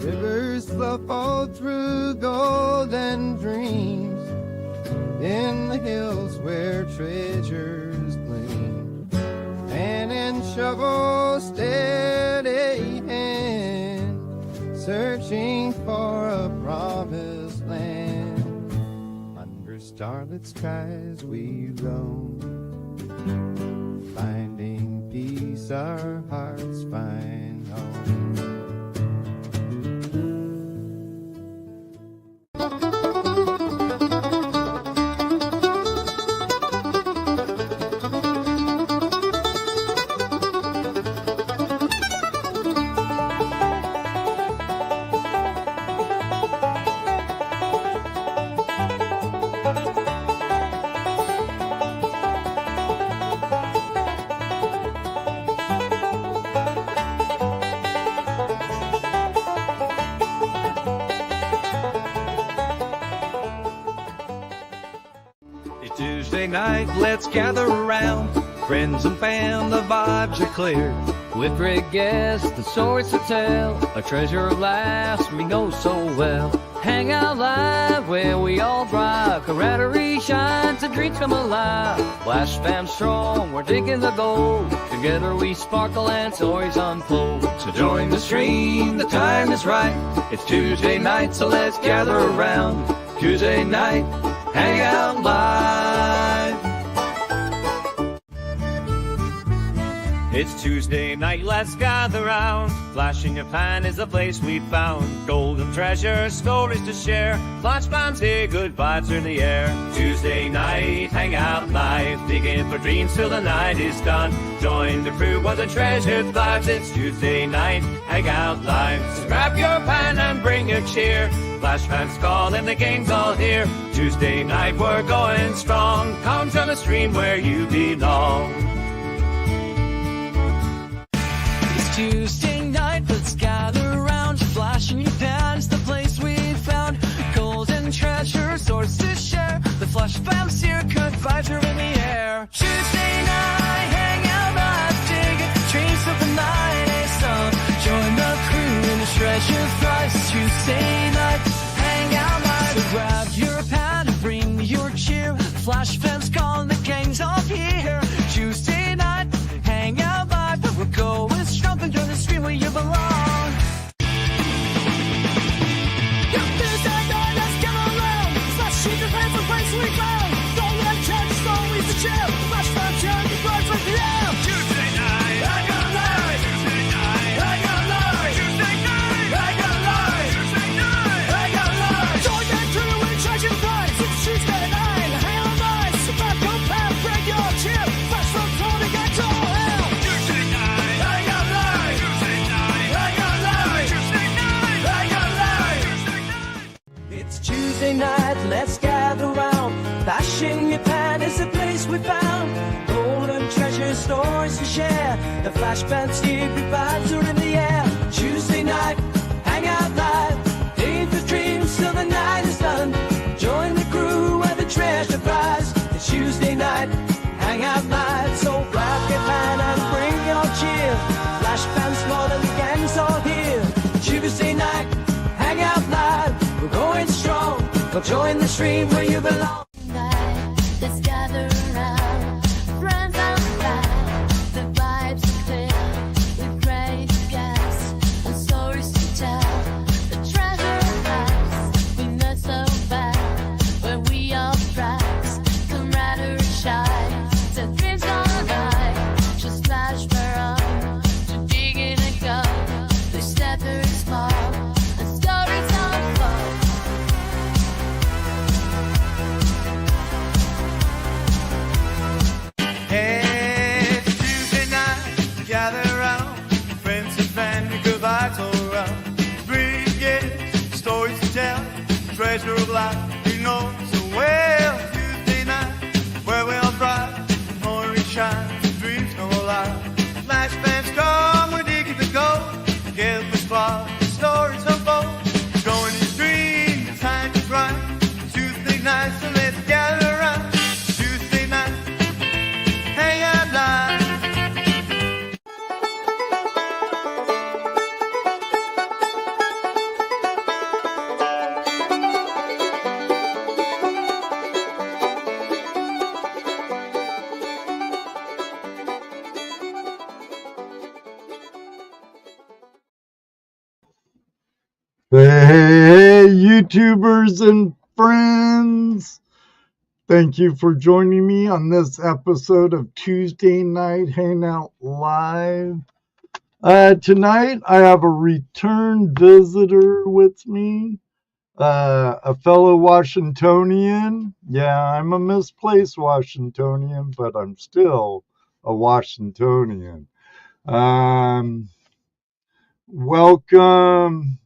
Rivers flow all through golden dreams in the hills where treasures gleam. Hand in shovel, steady hand, searching for a promised land. Under starlit skies we roam, finding peace our hearts find home. Tuesday night, let's gather around. Friends and fam, the vibes are clear. With great guests and stories to tell, a treasure of laughs we know so well. Hangout Live, where we all thrive. Camaraderie shines and dreams come alive. FlashFam strong, we're digging the gold. Together we sparkle and stories unfold. So join the stream, the time is right. It's Tuesday night, so let's gather around. Tuesday night, Hangout Live. It's Tuesday night, let's gather round. Flash in your pan is the place we found. Golden treasure, stories to share. FlashFam's here, good vibes are in the air. Tuesday night, Hangout Live. Digging for dreams till the night is done. Join the crew while the treasure thrives. It's Tuesday night, Hangout Live. So grab your pan and bring your cheer. FlashFam's calling, the gang's all here. Tuesday night, we're going strong. Come join the stream where you belong. Tuesday night, let's gather around. Flashing your pans, the place we found. Golden treasure, stories to share. The FlashFam's here, good vibes are in the air. Tuesday night, Hangout Live. Dig it, the dreams of the night is done. Join the crew in the treasure thrice. Tuesday night, Hangout Live. So grab your pan and bring your cheer. FlashFam's calling, the gang's all here. Tuesday night, Hangout Live. We're going strong, and join the stream where you belong. Tuesday night, let's get around. Flashing the pans, the place we found. Golden treasure, stories to share. FlashFam's here, the vibes are in the air. Tuesday night, Hangout Live. Tuesday night, Hangout Live. Tuesday night, Hangout Live. Tuesday night, Hangout Live. Join the crew in treasure thrice. It's Tuesday night, Hangout Live. So back up and bring your cheer. FlashFam's holding it to hell. Tuesday night, Hangout Live. Tuesday night, Hangout Live. Tuesday night, Hangout Live. Tuesday night. It's Tuesday night, let's gather round. Flashing your pan is the place we found. Golden treasure, stories to share. The FlashFam's here, good vibes are in the air. Tuesday night, Hangout Live. Digging for dreams till the night is done. Join the crew where the treasure thrives. It's Tuesday night, Hangout Live. So grab your pan and bring your cheer. FlashFam's more than the gang's all here. Tuesday night, Hangout Live. We're going strong. Go join the stream where you belong. Let's gather around. Friends outside, the vibes are clear. With great guests and stories to tell. The treasure lies, we know so bad. Where we all thrive, camaraderie shines. The dreams gone high, just flash where on. To dig in and go, they step very small. And stories unfold. YouTubers and friends. Thank you for joining me on this episode of Tuesday Night Hangout Live. Tonight, I have a return visitor with me, a fellow Washingtonian. Yeah, I'm a misplaced Washingtonian, but I'm still a Washingtonian. Welcome.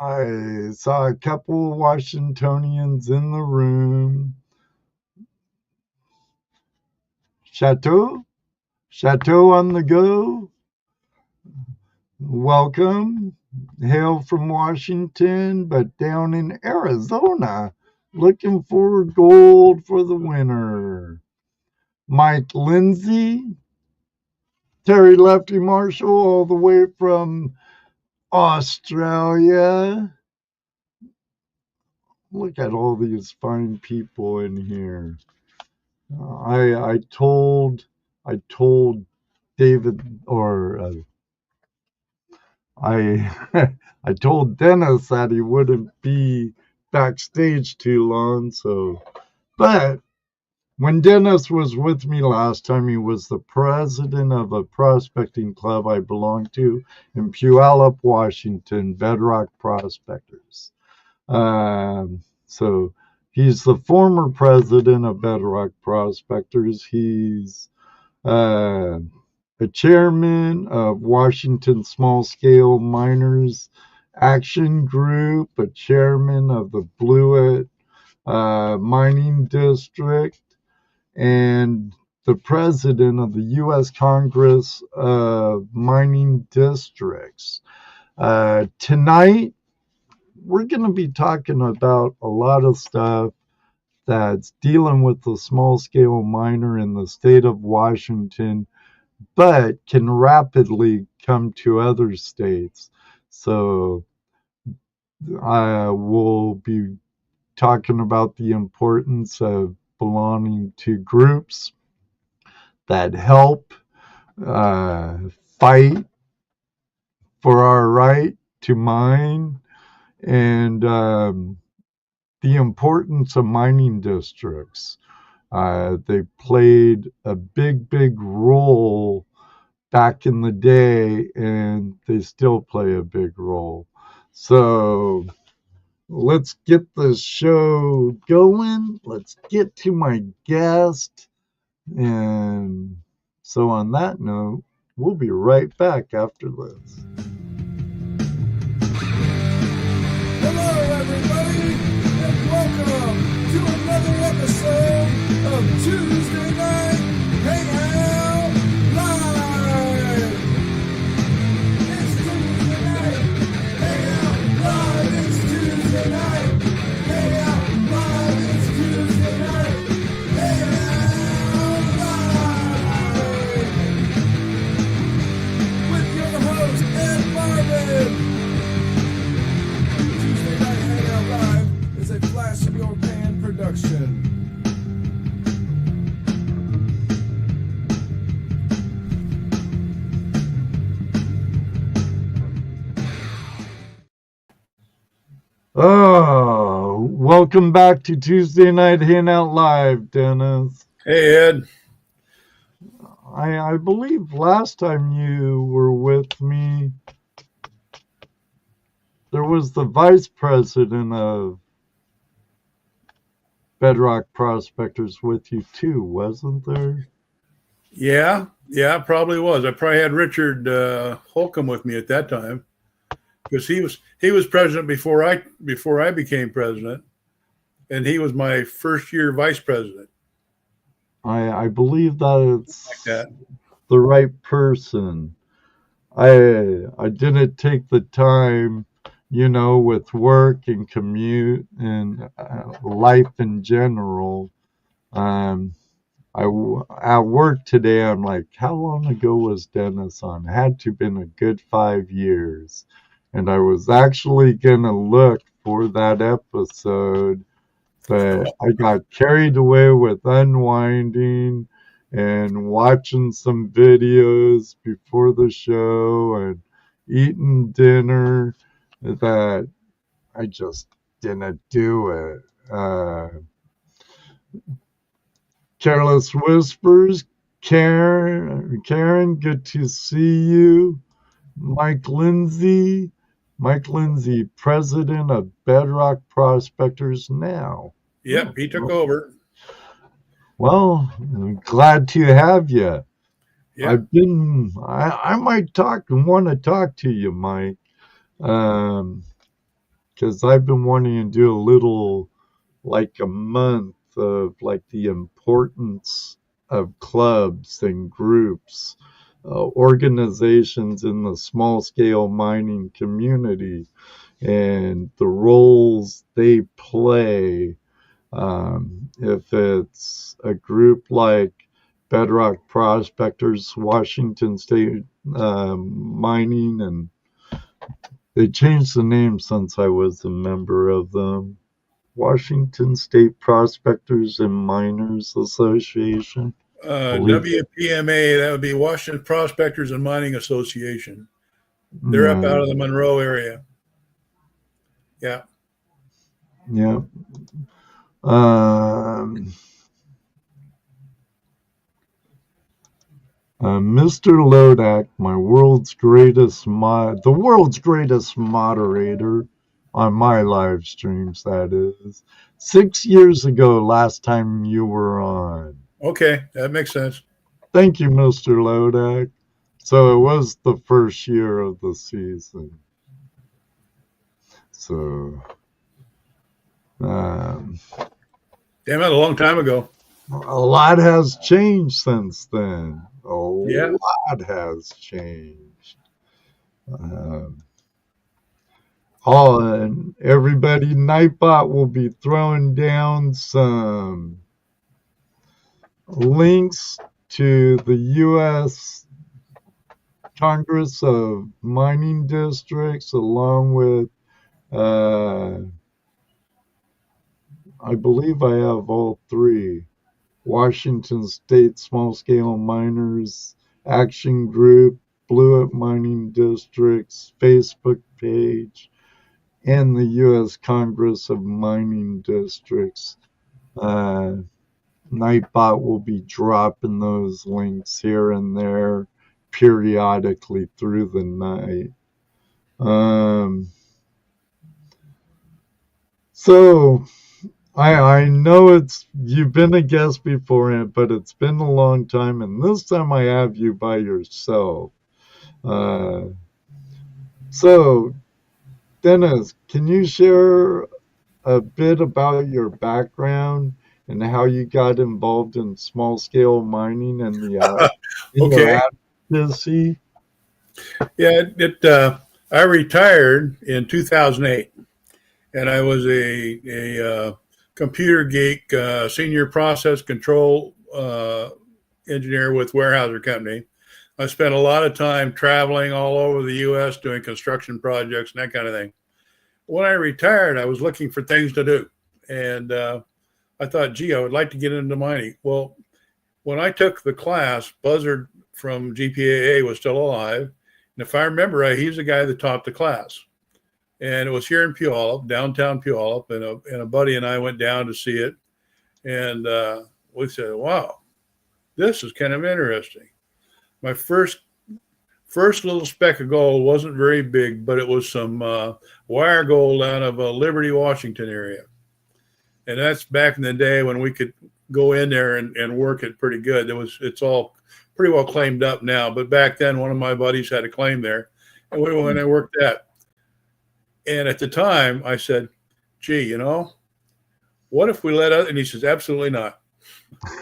I saw a couple Washingtonians in the room. Chateau on the go. Welcome. Hail from Washington, but down in Arizona, looking for gold for the winter. Mike Lindsay, Terry Lefty Marshall, all the way from Australia. Look at all these fine people in here. I told David, or I I told Dennis that he wouldn't be backstage too long. So, but when Dennis was with me last time, he was the president of a prospecting club I belong to in Puyallup, Washington, Bedrock Prospectors. So he's the former president of Bedrock Prospectors. He's a chairman of Washington Small Scale Miners Action Group, a chairman of the Blewett Mining District, and the president of the U.S. Congress of Mining Districts. Tonight, we're going to be talking about a lot of stuff that's dealing with the small-scale miner in the state of Washington, but can rapidly come to other states. So I will be talking about the importance of belonging to groups that help fight for our right to mine, and the importance of mining districts. They played a big role back in the day, and they still play a big role. So let's get the show going. Let's get to my guest. And so on that note, we'll be right back after this. Hello, everybody, and welcome to another episode of Tuesday Night Hangout Live. It's Tuesday night, Hangout Live. It's Tuesday night, Hangout Live. It's Tuesday night, Hangout Live. With your host, Ed Marvin. Tuesday Night Hangout Live is a Flash in Your Pan production. Oh, welcome back to Tuesday Night Hangout Live, Dennis. Hey, Ed. I believe last time you were with me, there was the vice president of Bedrock Prospectors with you too, wasn't there? Yeah, probably was. I probably had Richard Holcomb with me at that time, because he was president before I became president, and he was my first year vice president. I believe that it's Like that. the right person. I didn't take the time, with work and commute and life in general. At work today, I'm like, how long ago was Dennis on? It had to have been a good 5 years. And I was actually going to look for that episode, but I got carried away with unwinding and watching some videos before the show and eating dinner that I just didn't do it. Careless Whispers, Karen, good to see you. Mike Lindsay, President of Bedrock Prospectors now. Yep, he took over. Well, I'm glad to have you. Yep. I might want to talk to you, Mike, because I've been wanting to do a little, like a month of like the importance of clubs and groups, organizations in the small scale mining community, and the roles they play. If it's a group like Bedrock Prospectors, Washington State Mining, and they changed the name since I was a member of them. Washington State Prospectors and Miners Association. WPMA, that would be Washington Prospectors and Mining Association. They're up out of the Monroe area. Yeah. Yeah. Mr. Lodak, the world's greatest moderator on my live streams, that is. 6 years ago, last time you were on. Okay, that makes sense. Thank you, Mr. Lodak. So it was the first year of the season. So, damn it, a long time ago. A lot has changed since then. A Yeah. lot has changed. And everybody, Nightbot will be throwing down some links to the U.S. Congress of Mining Districts, along with, I believe I have all three. Washington State Small Scale Miners Action Group, Blewett Mining District's Facebook page, and the U.S. Congress of Mining Districts. Nightbot will be dropping those links here and there periodically through the night. So I know you've been a guest before, but it's been a long time, and this time I have you by yourself. So, Dennis, can you share a bit about your background and how you got involved in small-scale mining and the Okay. advocacy? Yeah, I retired in 2008, and I was a computer geek, senior process control engineer with Weyerhaeuser Company. I spent a lot of time traveling all over the U.S. doing construction projects and that kind of thing. When I retired, I was looking for things to do, and I thought, gee, I would like to get into mining. Well, when I took the class, Buzzard from GPAA was still alive, and if I remember right, he's the guy that taught the class. And it was here in Puyallup, downtown Puyallup, and a buddy and I went down to see it. And we said, wow, this is kind of interesting. My first little speck of gold wasn't very big, but it was some wire gold out of Liberty, Washington area. And that's back in the day when we could go in there and work it pretty good. It's all pretty well claimed up now. But back then, one of my buddies had a claim there, and we went and worked that. And at the time, I said, gee, what if we let us? And he says, absolutely not.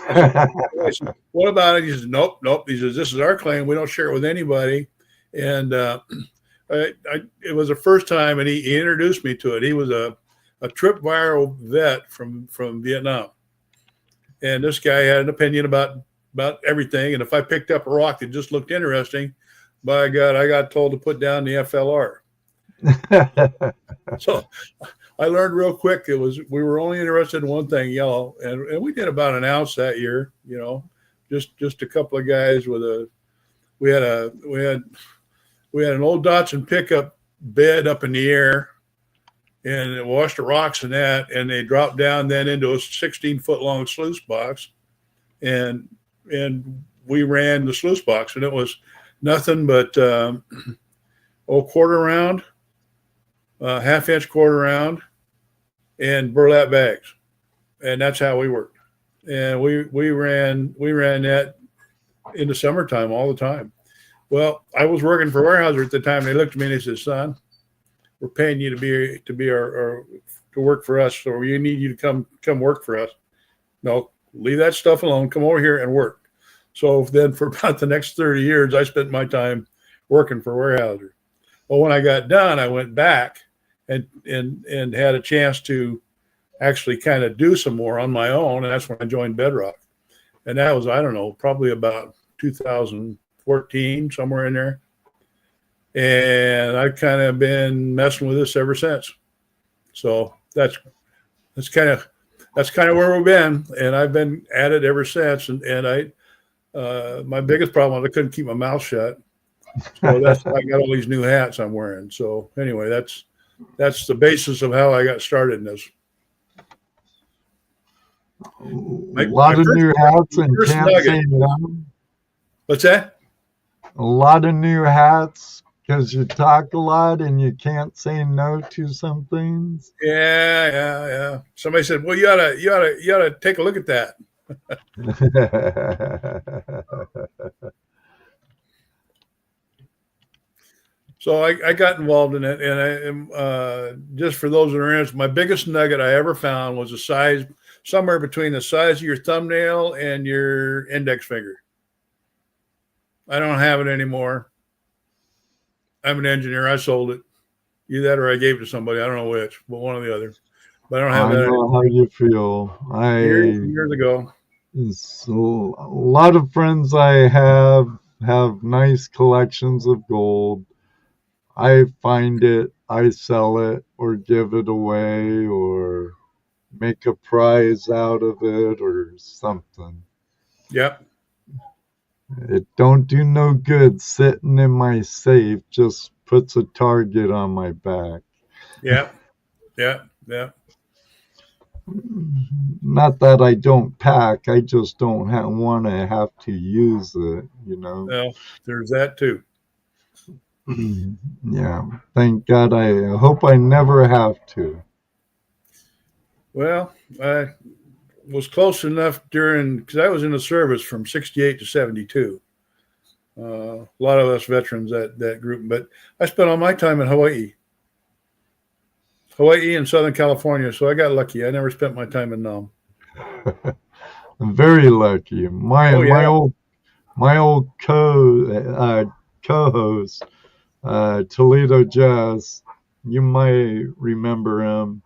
I said, what about it? He says, nope. He says, this is our claim. We don't share it with anybody. And it was the first time, and he introduced me to it. He was a tripwire vet from Vietnam. And this guy had an opinion about everything. And if I picked up a rock that just looked interesting, by God, I got told to put down the FLR. So I learned real quick we were only interested in one thing, yellow, and we did about an ounce that year. Just a couple of guys with we had an old Datsun pickup bed up in the air, and it washed the rocks in that, and they dropped down then into a 16-foot long sluice box, and we ran the sluice box, and it was nothing but quarter round, half-inch quarter round, and burlap bags, and that's how we worked. And we ran that in the summertime all the time. Well, I was working for Weyerhaeuser at the time. They looked at me and they said, "Son, we're paying you to be our to work for us, so we need you to come work for us. No, leave that stuff alone. Come over here and work." So then for about the next 30 years, I spent my time working for Weyerhaeuser. Well, when I got done, I went back and had a chance to actually kind of do some more on my own, and that's when I joined Bedrock. And that was, I don't know, probably about 2014, somewhere in there. And I've kind of been messing with this ever since. So that's kind of where we've been, and I've been at it ever since. And I my biggest problem was I couldn't keep my mouth shut. So that's why I got all these new hats I'm wearing. So anyway, that's the basis of how I got started in this. A lot of new hats and can't say no. What's that? A lot of new hats because you talk a lot and you can't say no to some things. Yeah. Somebody said, "Well, you ought to take a look at that." So I got involved in it, and I just for those that are interested, my biggest nugget I ever found was a size somewhere between the size of your thumbnail and your index finger. I don't have it anymore. I'm an engineer. I sold it. Either that or I gave it to somebody. I don't know which, but one or the other. But I don't have that I know anymore. how you feel. Years ago. A lot of friends I have nice collections of gold. I find it, I sell it, or give it away, or make a prize out of it, or something. Yep. It don't do no good sitting in my safe. Just puts a target on my back. Yeah. Not that I don't pack. I just don't want to have to use it. Well, there's that too. Yeah. Thank God. I hope I never have to. Well, I was close enough because I was in the service from 68 to 72. A lot of us veterans, that group, but I spent all my time in Hawaii and Southern California. So I got lucky. I never spent my time in Nam. I'm very lucky. My old co-host, Toledo Jazz, you might remember him.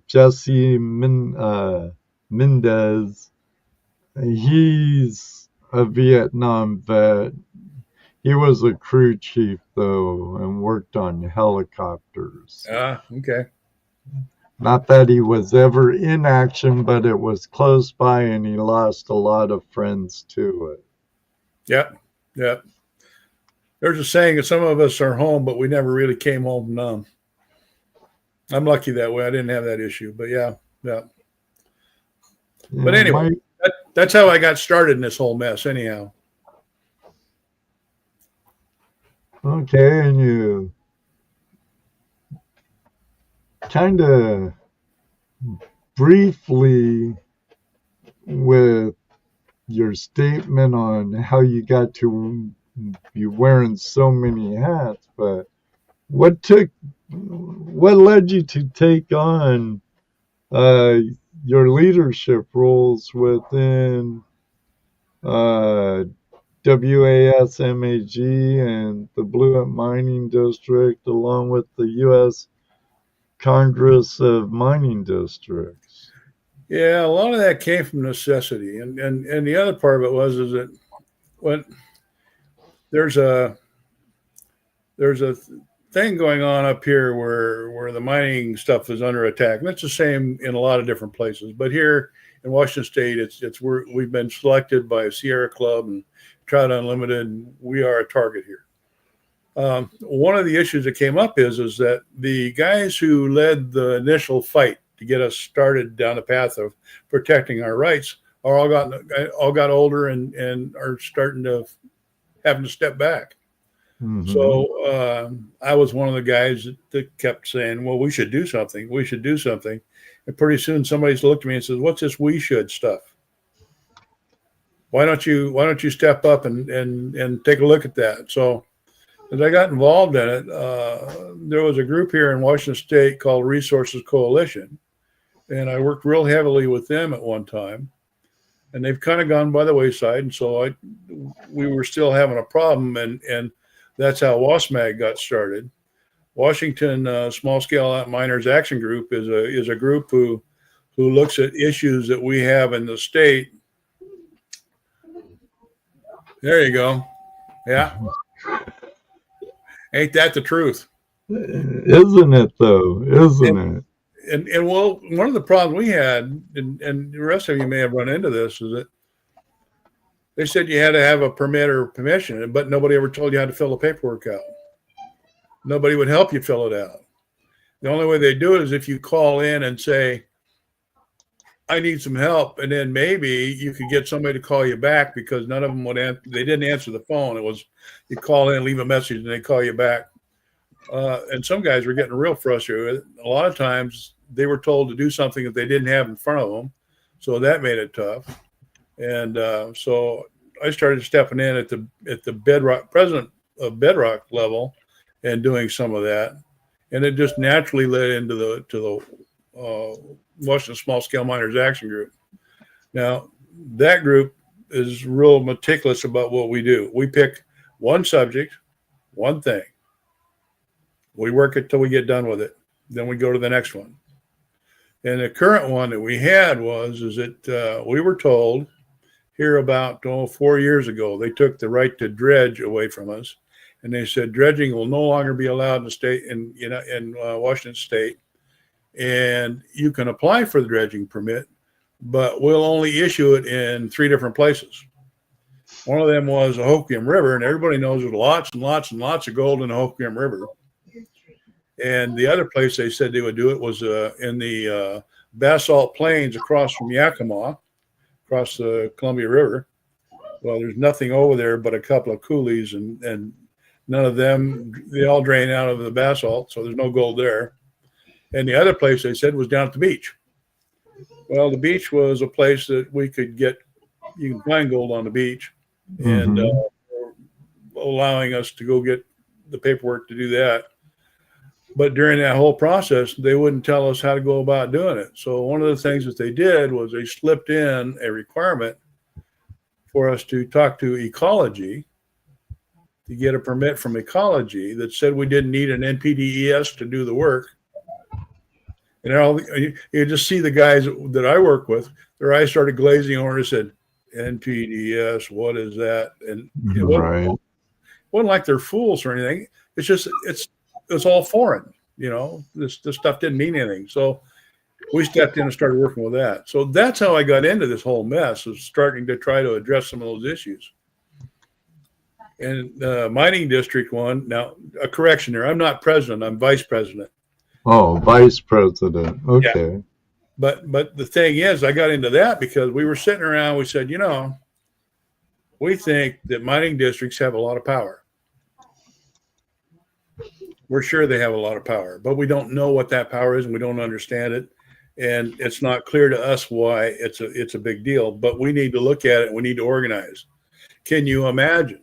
Jesse Mendez. He's a Vietnam vet. He was a crew chief though and worked on helicopters. Okay. Not that he was ever in action, but it was close by, and he lost a lot of friends to it. Yep. There's a saying that some of us are home, but we never really came home numb. I'm lucky that way. I didn't have that issue, but yeah. But anyway, that's how I got started in this whole mess anyhow. Okay, and you kind of briefly with your statement on how you got to be wearing so many hats, but what led you to take on your leadership roles within WASMAG and the Blewett Mining District, along with the U.S. Congress of Mining Districts? Yeah, a lot of that came from necessity, and the other part of it is that when there's a thing going on up here where the mining stuff is under attack, and it's the same in a lot of different places. But here in Washington State, we've been selected by Sierra Club and Trout Unlimited, and we are a target here. One of the issues that came up is that the guys who led the initial fight to get us started down the path of protecting our rights are all got older and are starting to having to step back. Mhm. So I was one of the guys that kept saying, well, we should do something. We should do something. And pretty soon somebody's looked at me and says, what's this we should stuff? Why don't you step up and take a look at that? So as I got involved in it, there was a group here in Washington State called Resources Coalition. And I worked real heavily with them at one time. And they've kind of gone by the wayside. And so we were still having a problem. And that's how WASMAG got started. Washington Small Scale Miners Action Group is a group who looks at issues that we have in the state. There you go. Yeah. Ain't that the truth? Isn't it though? Isn't it? And well, one of the problems we had, and the rest of you may have run into this, is that they said you had to have a permit or permission, but nobody ever told you how to fill the paperwork out. Nobody would help you fill it out. The only way they do it is if you call in and say, I need some help. And then maybe you could get somebody to call you back, because none of them they didn't answer the phone. It was, you call in, leave a message, and they call you back. And some guys were getting real frustrated. A lot of times they were told to do something that they didn't have in front of them. So that made it tough. And so I started stepping in at the Bedrock, President of Bedrock level, and doing some of that. And it just naturally led into the Washington Small Scale Miners Action Group. Now, that group is real meticulous about what we do. We pick one subject, one thing. We work it till we get done with it. Then we go to the next one. And the current one that we had is that we were told here about 4 years ago, they took the right to dredge away from us. And they said dredging will no longer be allowed in the state, in Washington State. And you can apply for the dredging permit, but we'll only issue it in 3 different places. One of them was the Hoquiam River, and everybody knows there's lots and lots and lots of gold in the Hoquiam River. And the other place they said they would do it was in the basalt plains across from Yakima, across the Columbia River. Well, there's nothing over there but a couple of coulees, and none of them, they all drain out of the basalt, so there's no gold there. And the other place they said was down at the beach. Well, the beach was a place that we could get, you can find gold on the beach, and allowing us to go get the paperwork to do that. But during that whole process, they wouldn't tell us how to go about doing it. So one of the things that they did was they slipped in a requirement for us to talk to Ecology to get a permit from Ecology that said we didn't need an NPDES to do the work. And you just see the guys that I work with, their eyes started glazing over and said, NPDES, what is that? And it wasn't like they're fools or anything. It's just, it's all foreign, this stuff didn't mean anything. So we stepped in and started working with that. So that's how I got into this whole mess, of starting to try to address some of those issues. And the mining district one, now a correction there, I'm not president, I'm vice president. Oh, vice president. Okay. Yeah. But the thing is, I got into that because we were sitting around, we said, we think that mining districts have a lot of power. We're sure they have a lot of power, but we don't know what that power is, and we don't understand it. And it's not clear to us why it's a big deal, but we need to look at it. We need to organize. Can you imagine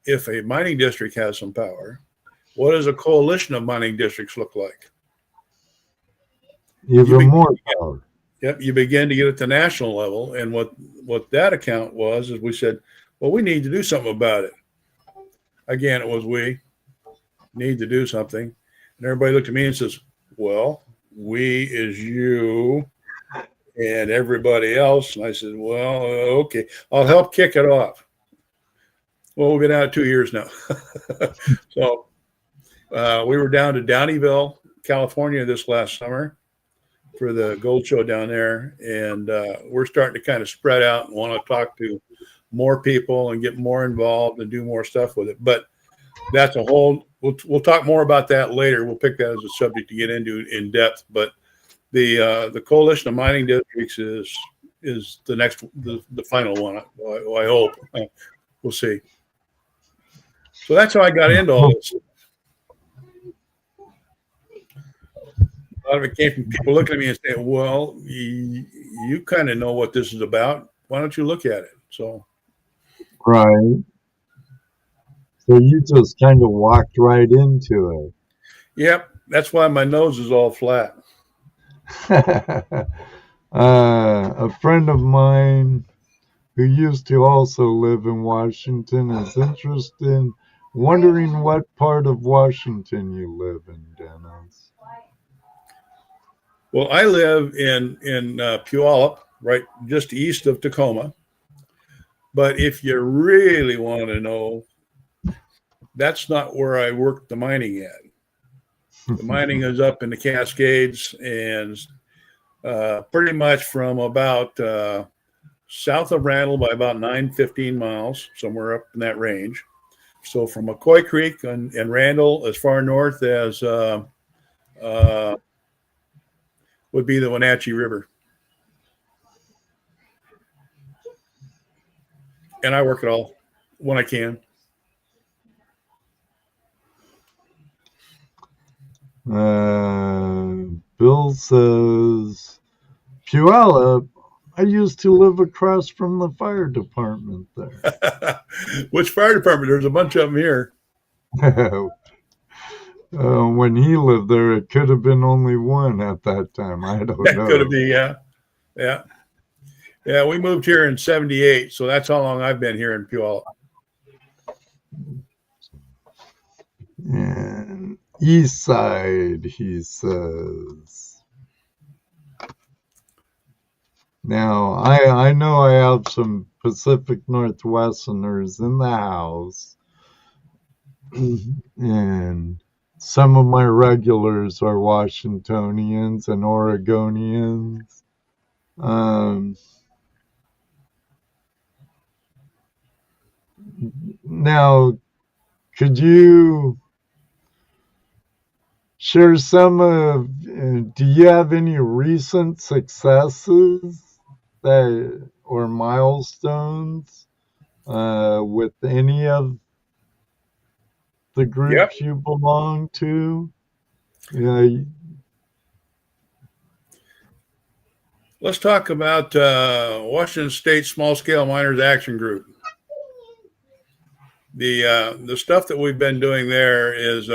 if a mining district has some power? What does a coalition of mining districts look like? Even more power. Yep, you begin to get at the national level. And what that account was is we said, well, we need to do something about it. Again, it was we need to do something. And everybody looked at me and says, well, we is you and everybody else. And I said, well, okay, I'll help kick it off. Well, we've been out 2 years now. So we were down to Downeyville, California this last summer for the gold show down there. And we're starting to kind of spread out and want to talk to more people and get more involved and do more stuff with it. But that's a whole. We'll talk more about that later. We'll pick that as a subject to get into in depth. But the Coalition of Mining Districts is the next, the final one. I hope. We'll see. So that's how I got into all this. A lot of it came from people looking at me and saying, "Well, you kind of know what this is about. Why don't you look at it?" So, Right. So you just kind of walked right into yep, that's why my nose is all flat. it. A friend of mine who used to also live in Washington is interested, wondering what part of Washington you live in, Dennis. Well, I live in Puyallup, right just east of Tacoma. But if you really want to know, that's not where I work the mining at. The mining is up in the Cascades and pretty much from about south of Randall by about 15 miles, somewhere up in that range. So from McCoy Creek and Randall, as far north as would be the Wenatchee River. And I work it all when I can. Bill says, Puyallup, I used to live across from the fire department there. Which fire department? There's a bunch of them here. When he lived there, it could have been only one at that time. I don't know. Could have been, yeah. We moved here in '78, so that's how long I've been here in Puyallup. And East Side, he says. Now, I know I have some Pacific Northwesterners in the house, and some of my regulars are Washingtonians and Oregonians. Now, could you share some of, do you have any recent successes that or milestones with any of the groups you belong to? Let's talk about Washington State Small Scale Miners Action Group. The stuff that we've been doing there is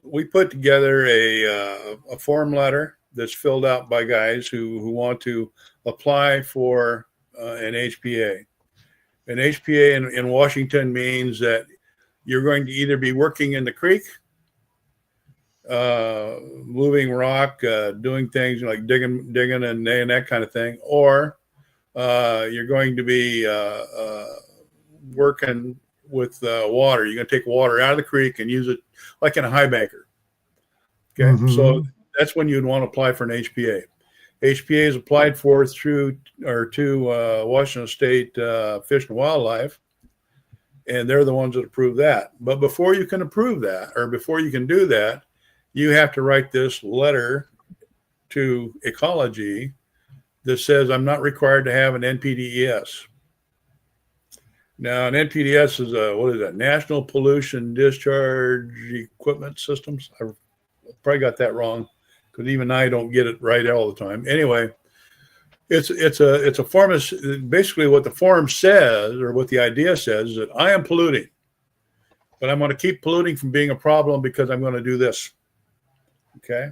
we put together a form letter that's filled out by guys who want to apply for an HPA. An HPA in Washington means that you're going to either be working in the creek, moving rock, doing things like digging and that kind of thing, or you're going to be working with water. You're going to take water out of the creek and use it like in a high banker. Okay, so that's when you'd want to apply for an HPA. HPA is applied for to Washington State Fish and Wildlife, and they're the ones that approve that. But before you can approve that, or before you can do that, you have to write this letter to Ecology that says, I'm not required to have an NPDES. Now, an NPDES is what is that? National Pollution Discharge Equipment Systems. I probably got that wrong because even I don't get it right all the time. Anyway, it's a form of, basically what the form says, or what the idea says, is that I am polluting, but I'm going to keep polluting from being a problem because I'm going to do this. Okay.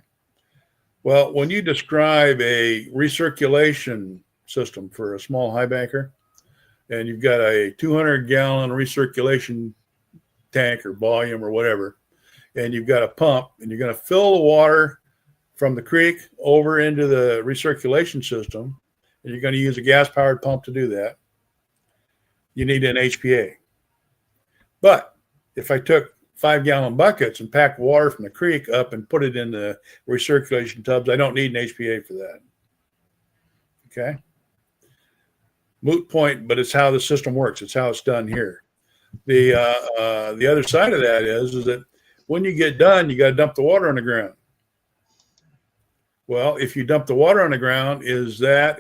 Well, when you describe a recirculation system for a small high banker, and you've got a 200-gallon recirculation tank or volume or whatever, and you've got a pump, and you're going to fill the water from the creek over into the recirculation system, and you're going to use a gas-powered pump to do that, you need an HPA. But if I took 5-gallon buckets and packed water from the creek up and put it in the recirculation tubs, I don't need an HPA for that. Okay? Moot point, but it's how the system works. It's how it's done here. The other side of that is that when you get done, you got to dump the water on the ground. Well, if you dump the water on the ground, does that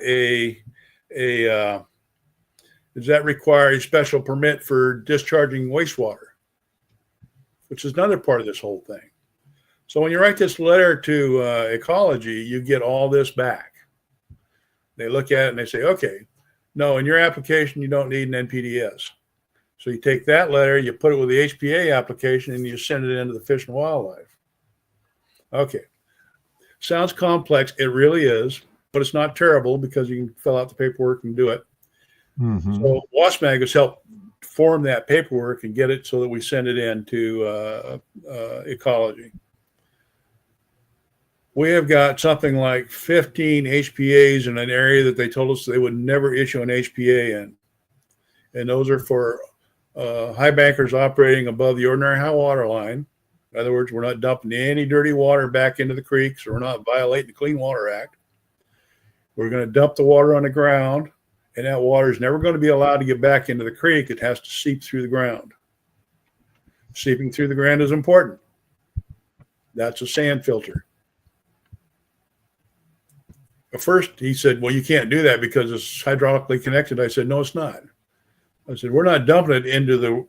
require a special permit for discharging wastewater? Which is another part of this whole thing. So when you write this letter to Ecology, you get all this back. They look at it and they say, okay, no, in your application, you don't need an NPDES. So you take that letter, you put it with the HPA application, and you send it into the Fish and Wildlife. Okay. Sounds complex. It really is, but it's not terrible because you can fill out the paperwork and do it. Mm-hmm. So WASMAG has helped form that paperwork and get it so that we send it in to Ecology. We have got something like 15 HPAs in an area that they told us they would never issue an HPA in. And those are for high bankers operating above the ordinary high water line. In other words, we're not dumping any dirty water back into the creeks, or we're not violating the Clean Water Act. We're going to dump the water on the ground, and that water is never going to be allowed to get back into the creek. It has to seep through the ground. Seeping through the ground is important. That's a sand filter. At first, he said, well, you can't do that because it's hydraulically connected. I said, no, it's not. I said, we're not dumping it into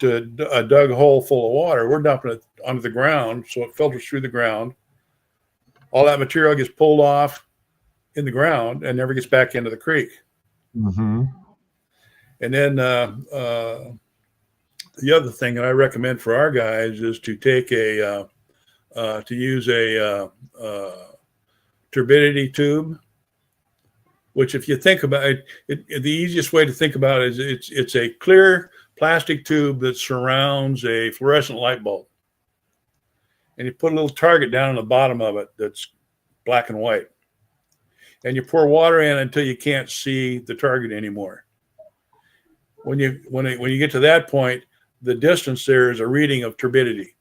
a dug hole full of water. We're dumping it onto the ground so it filters through the ground. All that material gets pulled off in the ground and never gets back into the creek. Mm-hmm. And then the other thing that I recommend for our guys is to take use a turbidity tube, which, if you think about it, the easiest way to think about it is it's a clear plastic tube that surrounds a fluorescent light bulb. And you put a little target down on the bottom of it that's black and white. And you pour water in until you can't see the target anymore. When you get to that point, the distance there is a reading of turbidity.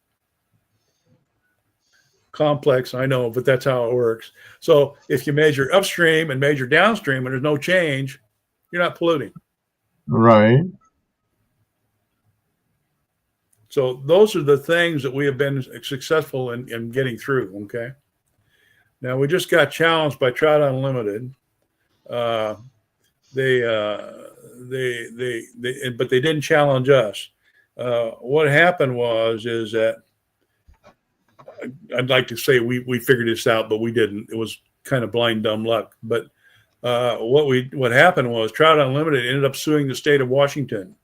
Complex, I know, but that's how it works. So if you measure upstream and measure downstream and there's no change, you're not polluting. Right. So those are the things that we have been successful in getting through. Okay. Now we just got challenged by Trout Unlimited. But they didn't challenge us. What happened is that I'd like to say we figured this out, but we didn't. It was kind of blind dumb luck. But what happened was Trout Unlimited ended up suing the state of Washington.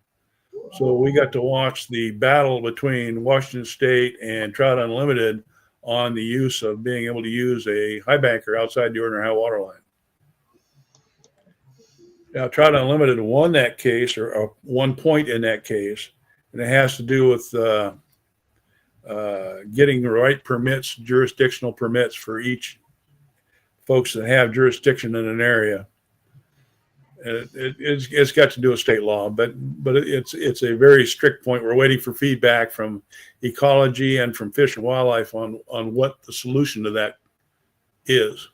So we got to watch the battle between Washington State and Trout Unlimited on the use of being able to use a high banker outside the ordinary high water line. Now, Trout Unlimited won that case, or 1 point in that case, and it has to do with getting the right permits, jurisdictional permits for each folks that have jurisdiction in an area. It's got to do with state law, but it's a very strict point. We're waiting for feedback from Ecology and from Fish and Wildlife on what the solution to that is,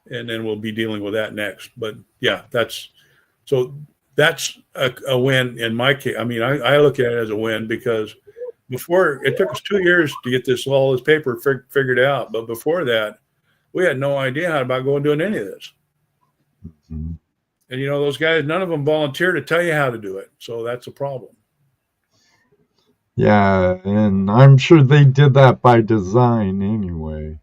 and then we'll be dealing with that next. But yeah, that's a win in my case. I mean, I look at it as a win because before, it took us 2 years to get all this paper figured out, but before that, we had no idea how about going doing any of this. Mm-hmm. And those guys, none of them volunteer to tell you how to do it, so that's a problem. Yeah, and I'm sure they did that by design anyway.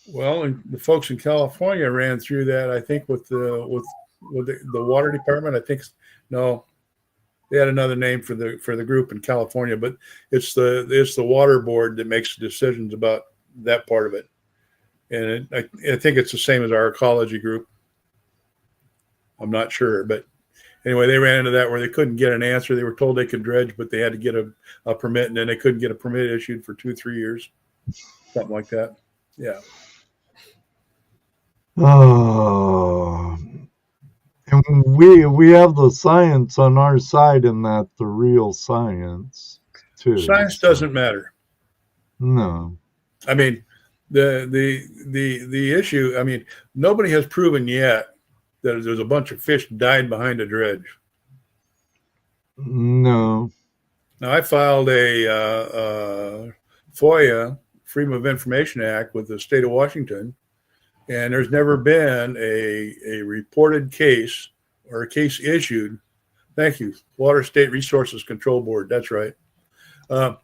Well, and the folks in California ran through that, I think, with the water department. I think they had another name for the group in California, but it's the water board that makes the decisions about that part of it. And I think it's the same as our ecology group. I'm not sure, but anyway, they ran into that where they couldn't get an answer. They were told they could dredge, but they had to get a permit, and then they couldn't get a permit issued for 2-3 years, something like that. Yeah. Oh, and we have the science on our side, in that the real science too. Science doesn't matter. No. I mean, the issue. I mean, nobody has proven yet that there's a bunch of fish died behind a dredge. No. Now, I filed a FOIA, Freedom of Information Act, with the state of Washington, and there's never been a reported case or a case issued. Thank you, Water State Resources Control Board. That's right. But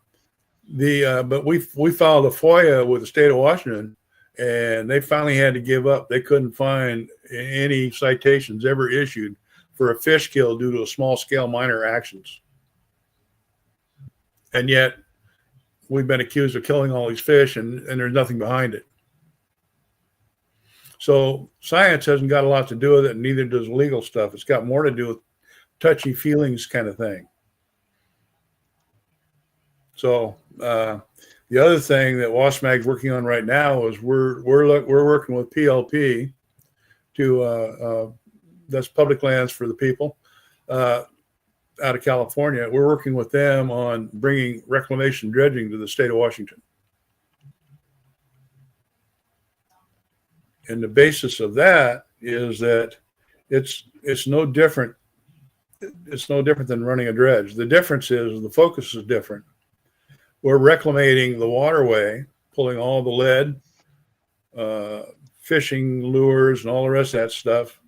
we filed a FOIA with the state of Washington, and they finally had to give up. They couldn't find any citations ever issued for a fish kill due to a small scale miner actions. And yet we've been accused of killing all these fish, and there's nothing behind it. So science hasn't got a lot to do with it, and neither does legal stuff. It's got more to do with touchy feelings kind of thing. So the other thing that WASMAG is working on right now is we're working with PLP to that's public lands for the people out of California. We're working with them on bringing reclamation dredging to the state of Washington. And the basis of that is that it's no different. It's no different than running a dredge. The difference is the focus is different. We're reclamating the waterway, pulling all the lead, fishing lures, and all the rest of that stuff,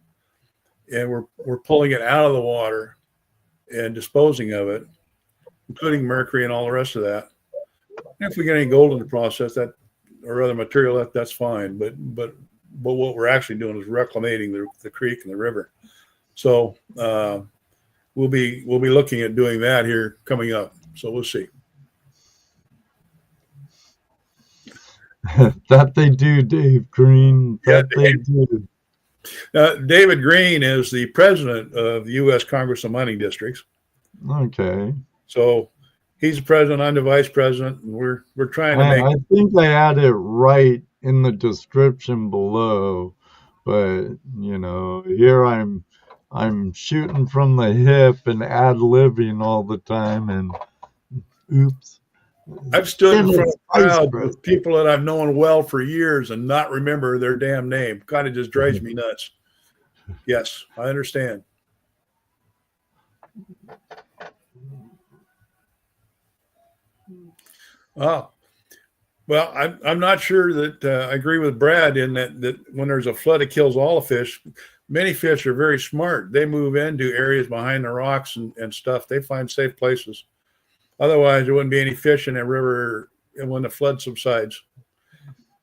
and we're pulling it out of the water and disposing of it, including mercury and all the rest of that. And if we get any gold in the process, that or other material, that's fine. But what we're actually doing is reclamating the creek and the river. So we'll be looking at doing that here coming up. So we'll see. That they do, Dave Green. That they do. David Green is the president of the U.S. Congress of Mining Districts. Okay. So he's the president. I'm the vice president. And we're trying to make. I think I had it right in the description below, but here I'm shooting from the hip and ad-libbing all the time, and oops. I've stood in front of crowds with people that I've known well for years and not remember their damn name. Kind of just drives me nuts. Yes, I understand. Oh, well, I'm not sure that I agree with Brad in that when there's a flood, it kills all the fish. Many fish are very smart. They move into areas behind the rocks and stuff. They find safe places. Otherwise, there wouldn't be any fish in that river when the flood subsides.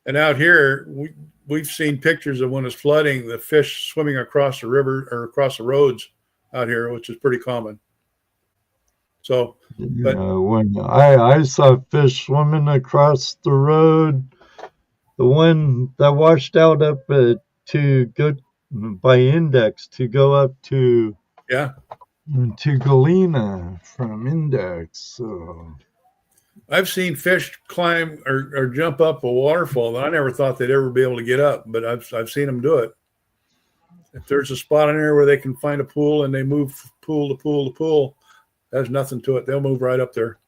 And out here, we've seen pictures of when it's flooding, the fish swimming across the river or across the roads out here, which is pretty common. So, but when I saw fish swimming across the road, the one that washed out up to go by Index to go up to to Galena from Index. So I've seen fish climb or jump up a waterfall that I never thought they'd ever be able to get up, but I've seen them do it. If there's a spot in there where they can find a pool and they move pool to pool to pool, there's nothing to it. They'll move right up there.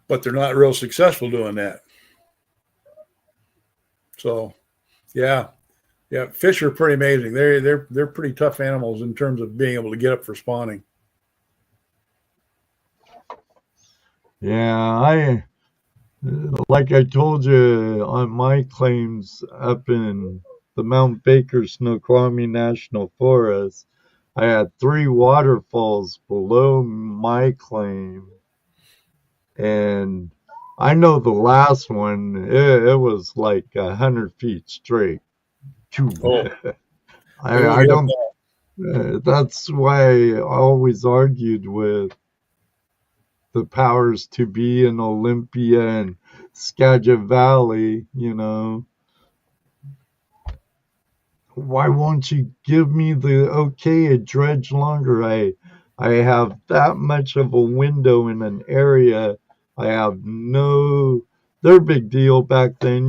But they're not real successful doing that. So, yeah, fish are pretty amazing. They're pretty tough animals in terms of being able to get up for spawning. Yeah, like I told you on my claims up in the Mount Baker Snoqualmie National Forest, I had 3 waterfalls below my claim, and I know the last one, it was like 100 feet straight. Oh. I don't. That's why I always argued with the powers to be in Olympia and Skagit Valley. Why won't you give me the okay to dredge longer? I have that much of a window in an area. I have their big deal back then,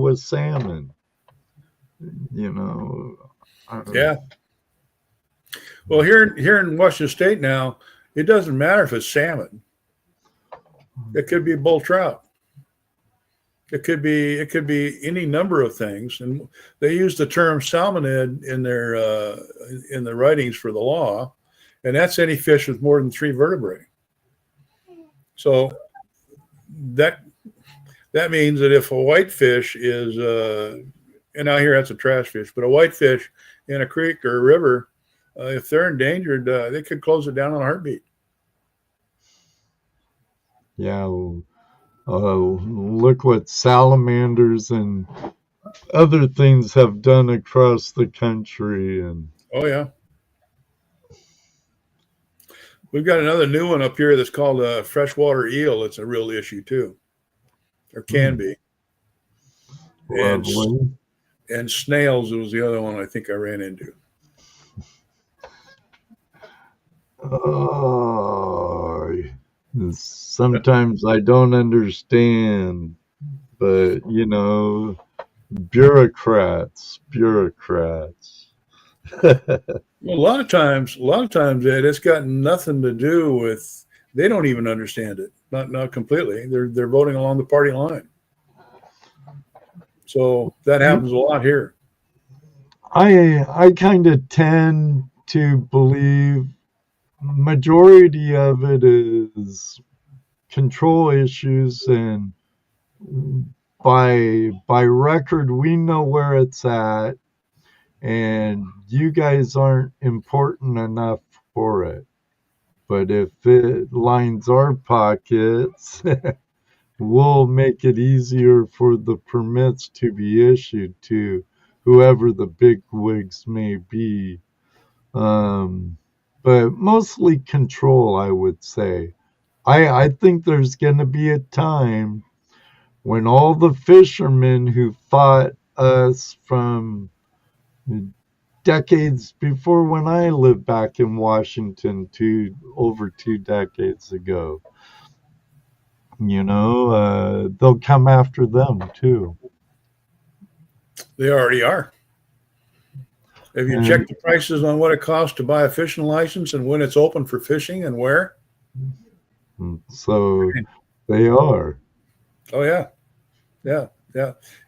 was salmon. Yeah. Well, here in Washington State now, it doesn't matter if it's salmon. It could be bull trout. It could be any number of things, and they use the term salmonid in their writings for the law, and that's any fish with more than 3 vertebrae. So that means that if a whitefish is, and out here that's a trash fish, but a whitefish in a creek or a river, if they're endangered, they could close it down on a heartbeat. Yeah, look what salamanders and other things have done across the country. And oh yeah, we've got another new one up here that's called a freshwater eel. It's a real issue too, or can be. lovely. And snails was the other one I think I ran into. Oh, sometimes I don't understand, but you know, bureaucrats. Well, a lot of times, Ed, it's got nothing to do with. They don't even understand it. Not completely. They're voting along the party line. So that happens a lot here. I kind of tend to believe majority of it is control issues, and by record we know where it's at, and you guys aren't important enough for it. But if it lines our pockets, we'll make it easier for the permits to be issued to whoever the big wigs may be. But mostly control, I would say. I think there's going to be a time when all the fishermen who fought us from decades before, when I lived back in Washington over 2 decades ago, you know, they'll come after them too. They already are. Have you checked the prices on what it costs to buy a fishing license and when it's open for fishing and where? So they are. Oh yeah.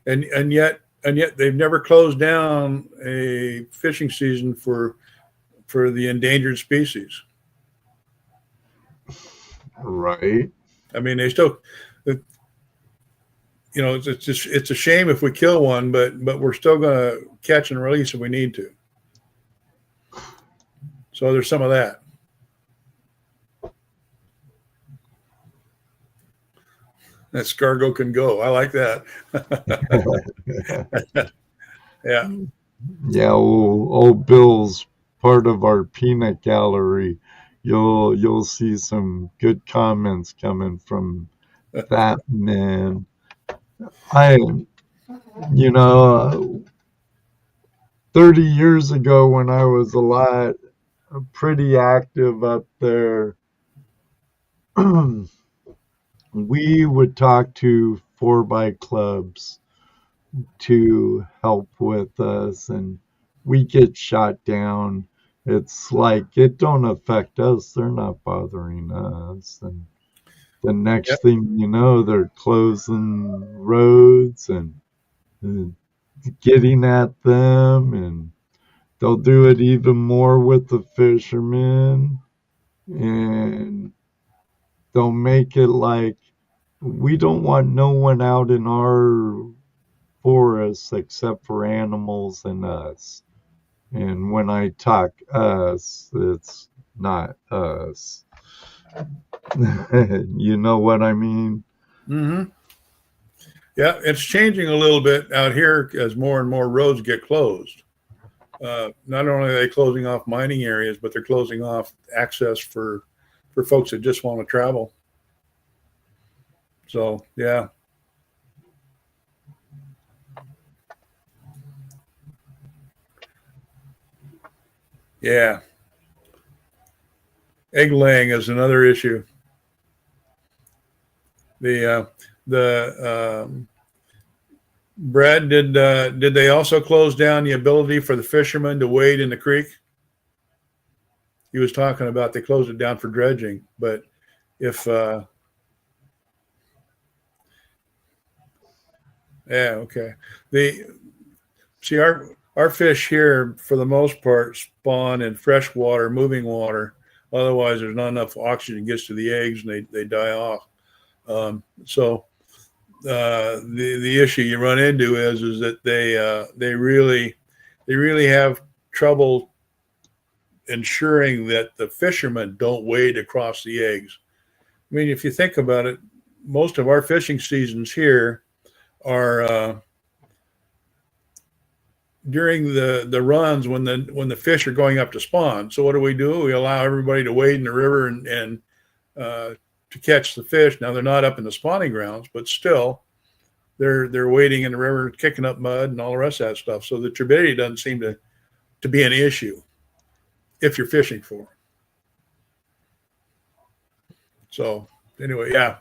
And yet they've never closed down a fishing season for the endangered species. Right. I mean, they still, you know, it's a shame if we kill one, but we're still going to catch and release if we need to. So there's some of that. That escargot can go. I like that. Yeah. Yeah, old Bill's part of our peanut gallery. You'll see some good comments coming from that man. You know, 30 years ago when I was pretty active up there, we would talk to 4x clubs to help with us, and we get shot down. It's like, it don't affect us. They're not bothering us. And the next thing you know, they're closing roads and getting at them, and they'll do it even more with the fishermen, and they'll make it like, we don't want no one out in our forests except for animals and us. And when I talk us, it's not us. You know what I mean? Mm-hmm. Yeah, it's changing a little bit out here as more and more roads get closed. Not only are they closing off mining areas, but they're closing off access for folks that just want to travel. So, yeah. Yeah. Egg laying is another issue. Brad, did they also close down the ability for the fishermen to wade in the creek? He was talking about they closed it down for dredging, but if yeah, okay. Our fish here, for the most part, spawn in freshwater, moving water, Otherwise, there's not enough oxygen gets to the eggs and they die off. So the issue you run into is that they really have trouble ensuring that the fishermen don't wade across the eggs. I mean, if you think about it, most of our fishing seasons here are during the runs when the fish are going up to spawn. So what do? We allow everybody to wade in the river and to catch the fish. Now they're not up in the spawning grounds, but still they're wading in the river, kicking up mud and all the rest of that stuff. So the turbidity doesn't seem to be an issue if you're fishing for them. So anyway, yeah.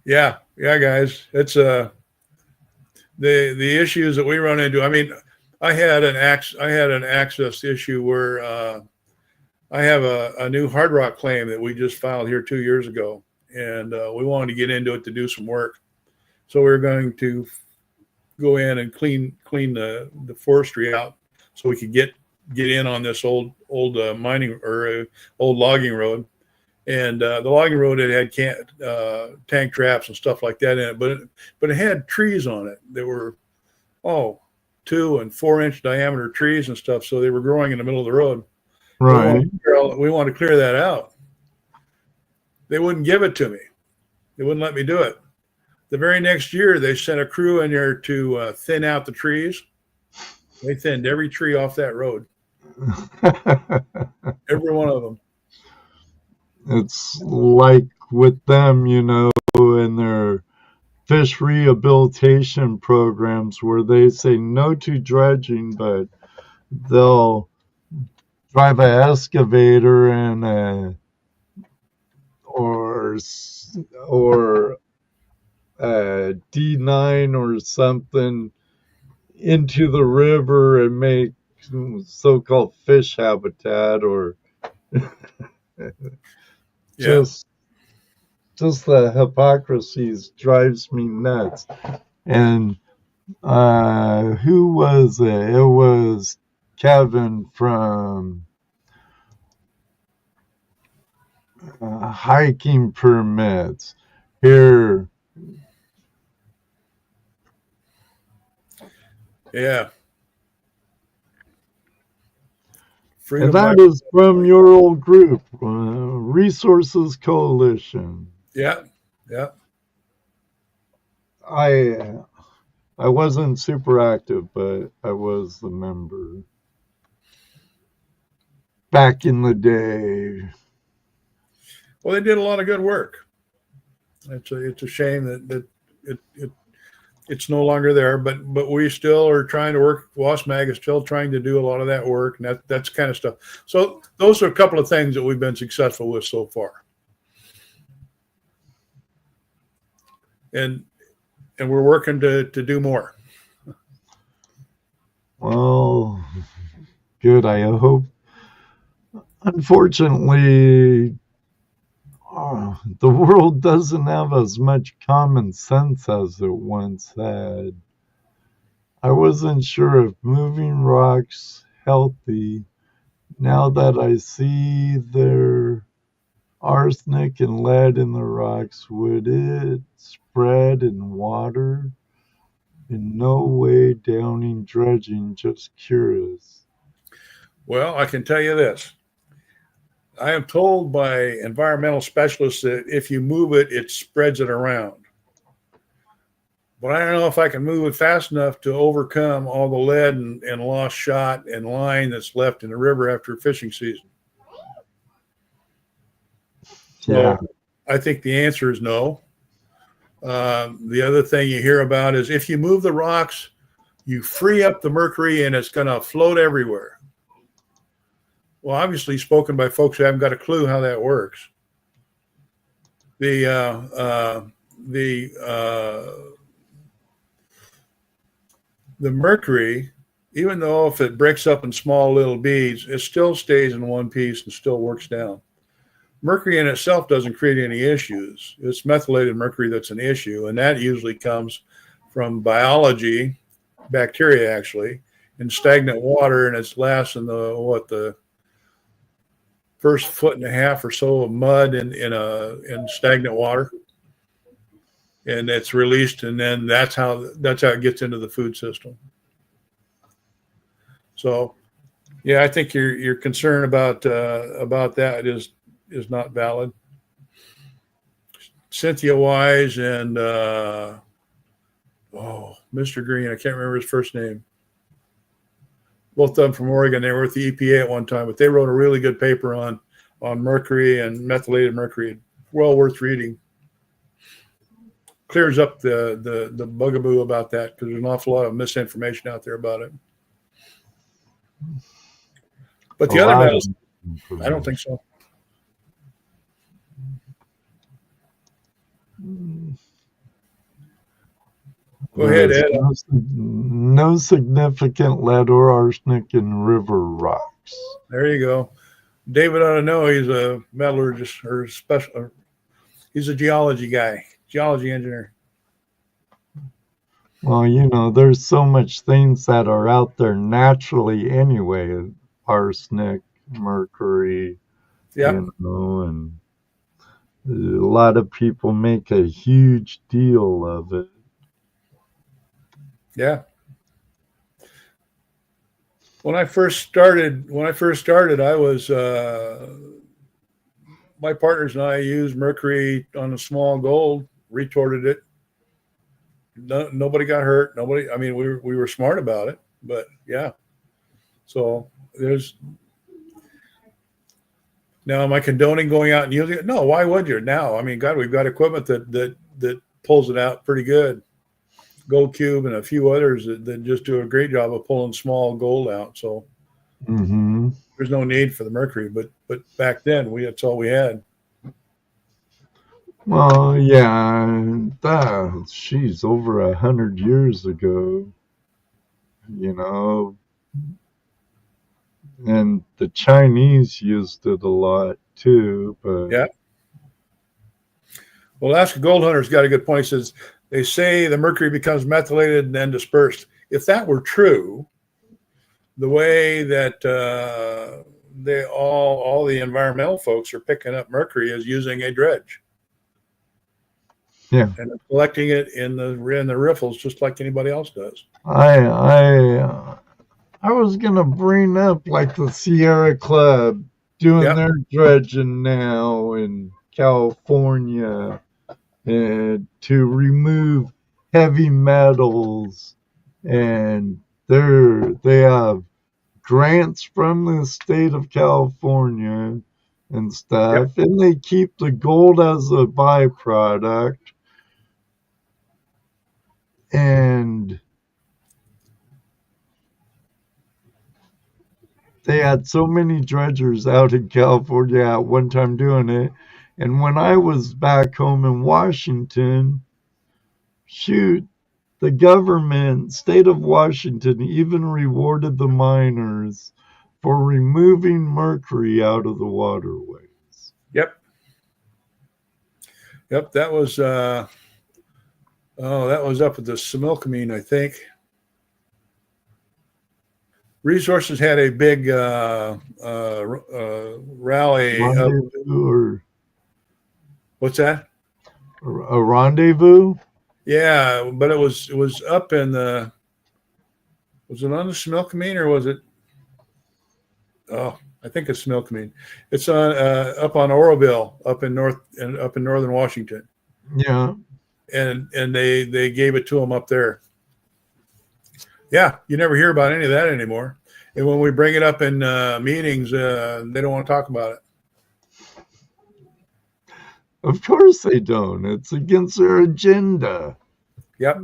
Yeah, guys. It's the issues that we run into. I mean, I had an access issue where I have a new hard rock claim that we just filed here 2 years ago, and we wanted to get into it to do some work. So we were going to go in and clean the forestry out so we could get in on this old mining or old logging road. And the logging road had tank traps and stuff like that in it, but it had trees on it that were 2 and 4 inch diameter trees and stuff. So they were growing in the middle of the road. Right. We want to clear that out. They wouldn't give it to me. They wouldn't let me do it. The very next year, they sent a crew in there to thin out the trees. They thinned every tree off that road. Every one of them. It's like with them, in their fish rehabilitation programs where they say no to dredging, but they'll drive an excavator and or a D9 or something into the river and make so-called fish habitat or just the hypocrisy drives me nuts. And who was it? It was Kevin from hiking permits here. Yeah. And that is from your old group, Resources Coalition. Yeah. I wasn't super active, but I was the member back in the day. Well, they did a lot of good work. It's a shame that it's no longer there, but we still are trying to work. WASMAG is still trying to do a lot of that work, and that's kind of stuff. So those are a couple of things that we've been successful with so far. And we're working to do more. Well, good. I hope. Unfortunately, the world doesn't have as much common sense as it once had. I wasn't sure if moving rocks healthy. Now that I see their arsenic and lead in the rocks, would it spread in water? In no way downing dredging, just curious. Well, I can tell you this. I am told by environmental specialists that if you move it, it spreads it around. But I don't know if I can move it fast enough to overcome all the lead and lost shot and line that's left in the river after fishing season. Yeah. So I think the answer is no. The other thing you hear about is if you move the rocks, you free up the mercury and it's going to float everywhere. Well, obviously spoken by folks who haven't got a clue how that works. The mercury, even though if it breaks up in small little beads, it still stays in one piece and still works down. Mercury in itself doesn't create any issues. It's methylated mercury that's an issue, and that usually comes from biology bacteria actually in stagnant water, and it's lasts in the first 1.5 feet or so of mud in stagnant water, and it's released, and then that's how it gets into the food system. So, yeah, I think your concern about that is not valid. Cynthia Wise and Mr. Green, I can't remember his first name. Both of them from Oregon. They were with the EPA at one time, but they wrote a really good paper on mercury and methylated mercury. Well worth reading. Clears up the bugaboo about that, because there's an awful lot of misinformation out there about it. But the other metals, I don't think so. Go ahead, Ed. No significant lead or arsenic in river rocks. There you go. David ought to know. He's a metallurgist or special. He's a geology guy, geology engineer. Well, there's so much things that are out there naturally anyway. Arsenic, mercury, and a lot of people make a huge deal of it. Yeah. When I first started, I was my partners and I used mercury on a small gold, retorted it. Nobody got hurt. Nobody. I mean, we were smart about it, but yeah. So now, am I condoning going out and using it? No. Why would you now? I mean, God, we've got equipment that pulls it out pretty good. Gold Cube and a few others that just do a great job of pulling small gold out. So there's no need for the mercury. But back then, that's all we had. Well, yeah, she's over 100 years ago, and the Chinese used it a lot too. But yeah. Well, Alaska Gold Hunter's got a good point. He says they say the mercury becomes methylated and then dispersed. If that were true, the way that all the environmental folks are picking up mercury is using a dredge. Yeah, and collecting it in the riffles just like anybody else does. I was gonna bring up like the Sierra Club doing their dredging now in California, and to remove heavy metals, and they have grants from the state of California and stuff, and they keep the gold as a byproduct. And they had so many dredgers out in California at one time doing it. And when I was back home in Washington, the government, state of Washington, even rewarded the miners for removing mercury out of the waterways. Yep, that was that was up at the Similkameen, I think. Resources had a big rally. What's that? A rendezvous? Yeah, but it was up in the. Was it on the Similkameen or was it? Oh, I think it's Similkameen. It's on up on Oroville, up in northern Washington. Yeah. And they gave it to them up there. Yeah, you never hear about any of that anymore. And when we bring it up in meetings, they don't want to talk about it. Of course they don't. It's against their agenda. Yep.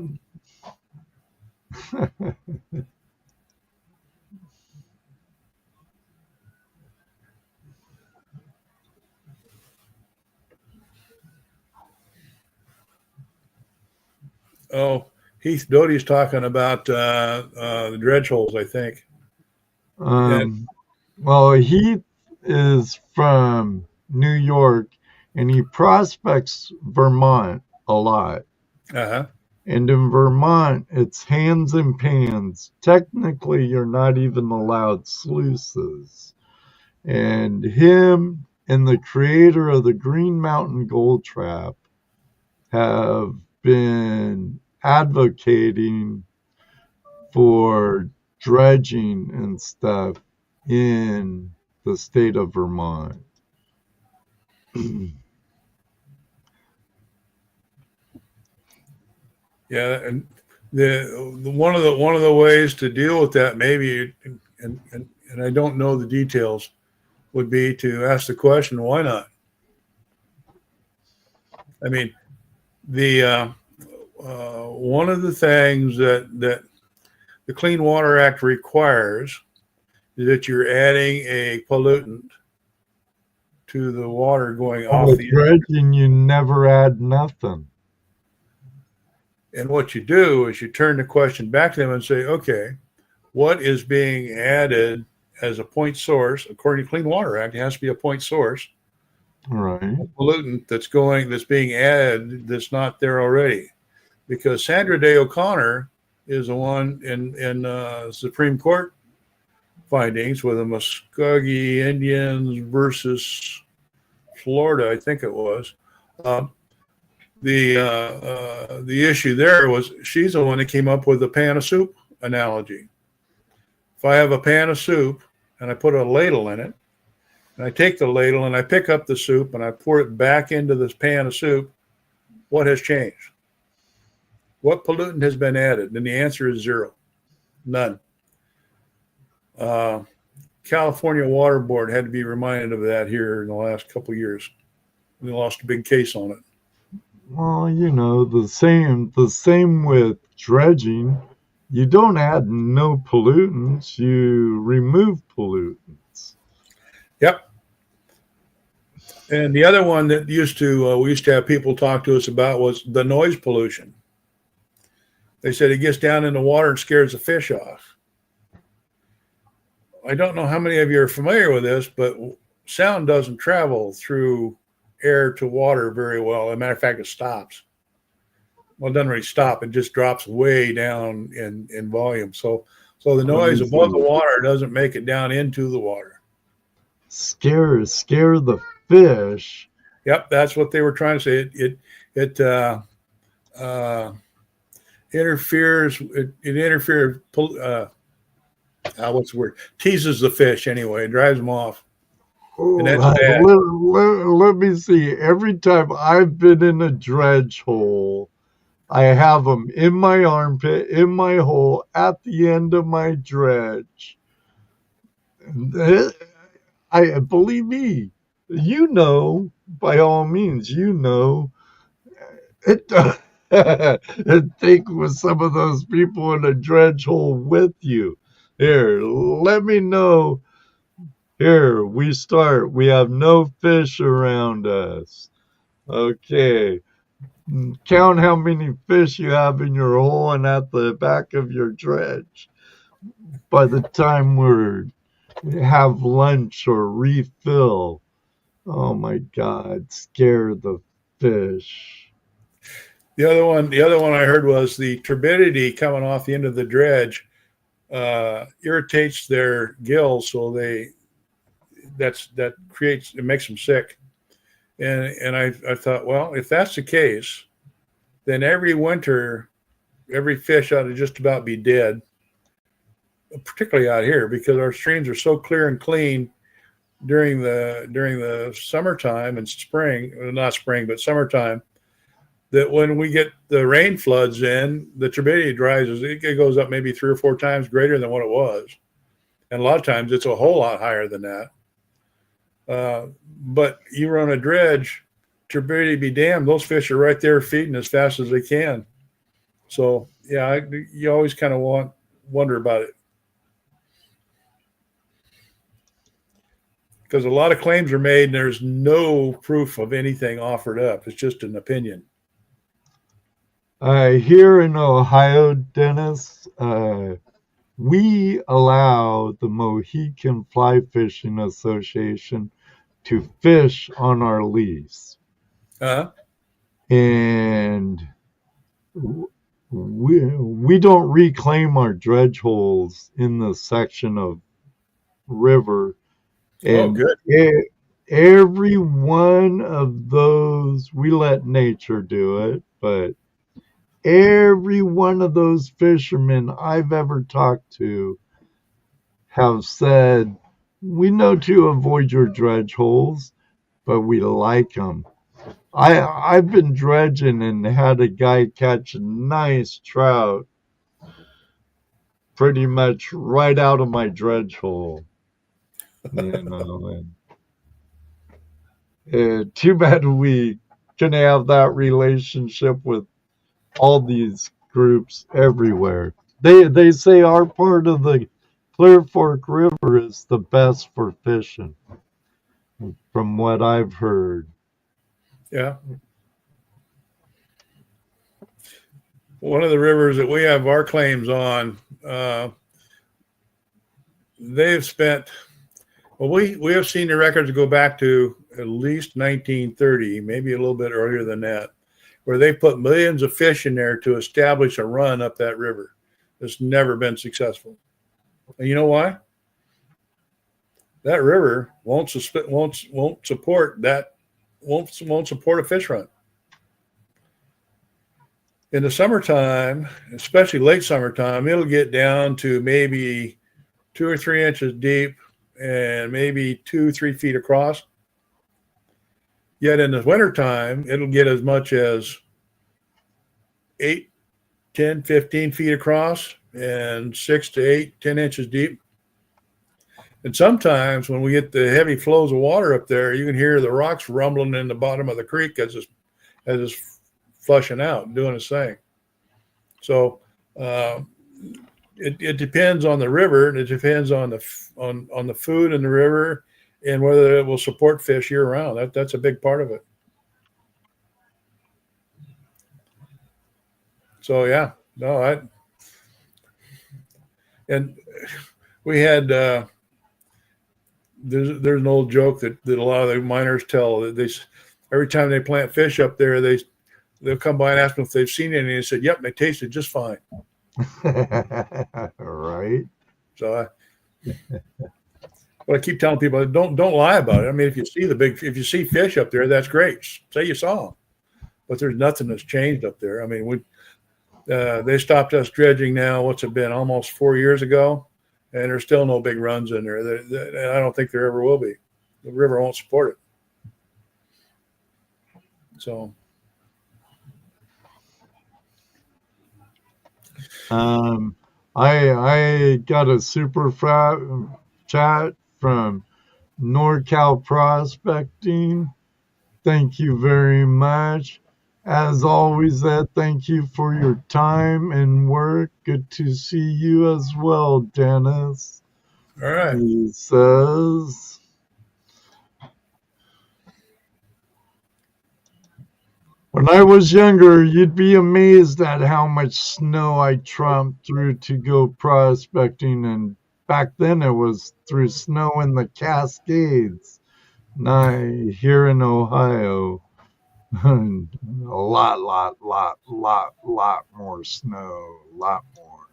Oh, Heath Doty's talking about the dredge holes, I think. Well, Heath is from New York, and he prospects Vermont a lot. Uh-huh. And in Vermont, it's hands and pans. Technically, you're not even allowed sluices. And him and the creator of the Green Mountain Gold Trap have been advocating for dredging and stuff in the state of Vermont. Yeah, and the one of the ways to deal with that, maybe, and I don't know the details, would be to ask the question, why not? I mean, the one of the things that the Clean Water Act requires is that you're adding a pollutant to the water going off With the dredging, you never add nothing. And what you do is you turn the question back to them and say, okay, what is being added as a point source? According to Clean Water Act, it has to be a point source. Right. Pollutant that's being added that's not there already. Because Sandra Day O'Connor is the one in Supreme Court findings with the Muskogee Indians versus Florida, I think it was. The issue there was she's the one that came up with the pan of soup analogy. If I have a pan of soup and I put a ladle in it, and I take the ladle and I pick up the soup and I pour it back into this pan of soup, what has changed? What pollutant has been added? And the answer is zero. None. California Water Board had to be reminded of that here in the last couple of years. They lost a big case on it. Well, you know, the same with dredging. You don't add no pollutants, you remove pollutants. Yep. And the other one that we used to have people talk to us about was the noise pollution. They said it gets down in the water and scares the fish off. I don't know how many of you are familiar with this, but sound doesn't travel through air to water very well. As a matter of fact, it stops. Well, it doesn't really stop. It just drops way down in volume. So the noise above the water doesn't make it down into the water. Scare the fish. Yep, that's what they were trying to say. It interferes. It interferes. What's the word? Teases the fish anyway. It drives them off. And that's bad. Let me see. Every time I've been in a dredge hole, I have them in my armpit, in my hole, at the end of my dredge. I believe me, you know, by all means, you know, it. And think with some of those people in a dredge hole with you. Here, let me know. Here, we start. We have no fish around us. Okay. Count how many fish you have in your hole and at the back of your dredge. By the time we have lunch or refill, oh my God, scare the fish. The other one I heard was the turbidity coming off the end of the dredge irritates their gills, so that makes them sick. And I thought, well, if that's the case, then every winter, every fish ought to just about be dead, particularly out here, because our streams are so clear and clean during the summertime and spring, not spring, but summertime, that when we get the rain floods in, the turbidity rises. It goes up maybe 3 or 4 times greater than what it was. And a lot of times it's a whole lot higher than that. But you run a dredge, turbidity be damned, those fish are right there feeding as fast as they can. So, yeah, you always kind of wonder about it. Because a lot of claims are made and there's no proof of anything offered up. It's just an opinion. Here in Ohio, Dennis, we allow the Mohican Fly Fishing Association to fish on our lease. Uh-huh. And we don't reclaim our dredge holes in the section of river, Oh, and good. every one of those, we let nature do it, but every one of those fishermen I've ever talked to have said, we know to avoid your dredge holes, but we like them. I've been dredging and had a guy catch a nice trout pretty much right out of my dredge hole. You know, and too bad we can have that relationship with all these groups everywhere. They say our part of the Clear Fork River is the best for fishing, from what I've heard. Yeah. One of the rivers that we have our claims on, they've spent, well, we have seen the records go back to at least 1930, maybe a little bit earlier than that, where they put millions of fish in there to establish a run up that river. It's never been successful. And you know why? That river won't support that, won't support a fish run. In the summertime, especially late summertime, it'll get down to maybe 2 or 3 inches deep and maybe 2-3 feet across. Yet in the wintertime, it'll get as much as 8, 10, 15 feet across and 6 to 8, 10 inches deep. And sometimes when we get the heavy flows of water up there, you can hear the rocks rumbling in the bottom of the creek as it's flushing out, doing its thing. So it depends on the river, and it depends on the food in the river, and whether it will support fish year round. That's a big part of it. So yeah, no, and we had there's an old joke that a lot of the miners tell, that they, every time they plant fish up there, they'll come by and ask them if they've seen any, and they said, yep, they tasted just fine. Right. So but I keep telling people, don't lie about it. I mean, if you see fish up there, that's great. Say you saw them, but there's nothing that's changed up there. I mean, they stopped us dredging now. What's it been? Almost 4 years ago, and there's still no big runs in there. And I don't think there ever will be. The river won't support it. So. I got a super chat from NorCal Prospecting. Thank you very much. As always, Ed, thank you for your time and work. Good to see you as well, Dennis. All right. He says, when I was younger, you'd be amazed at how much snow I tromped through to go prospecting, and back then it was through snow in the Cascades. Now here in Ohio, a lot more snow, a lot more.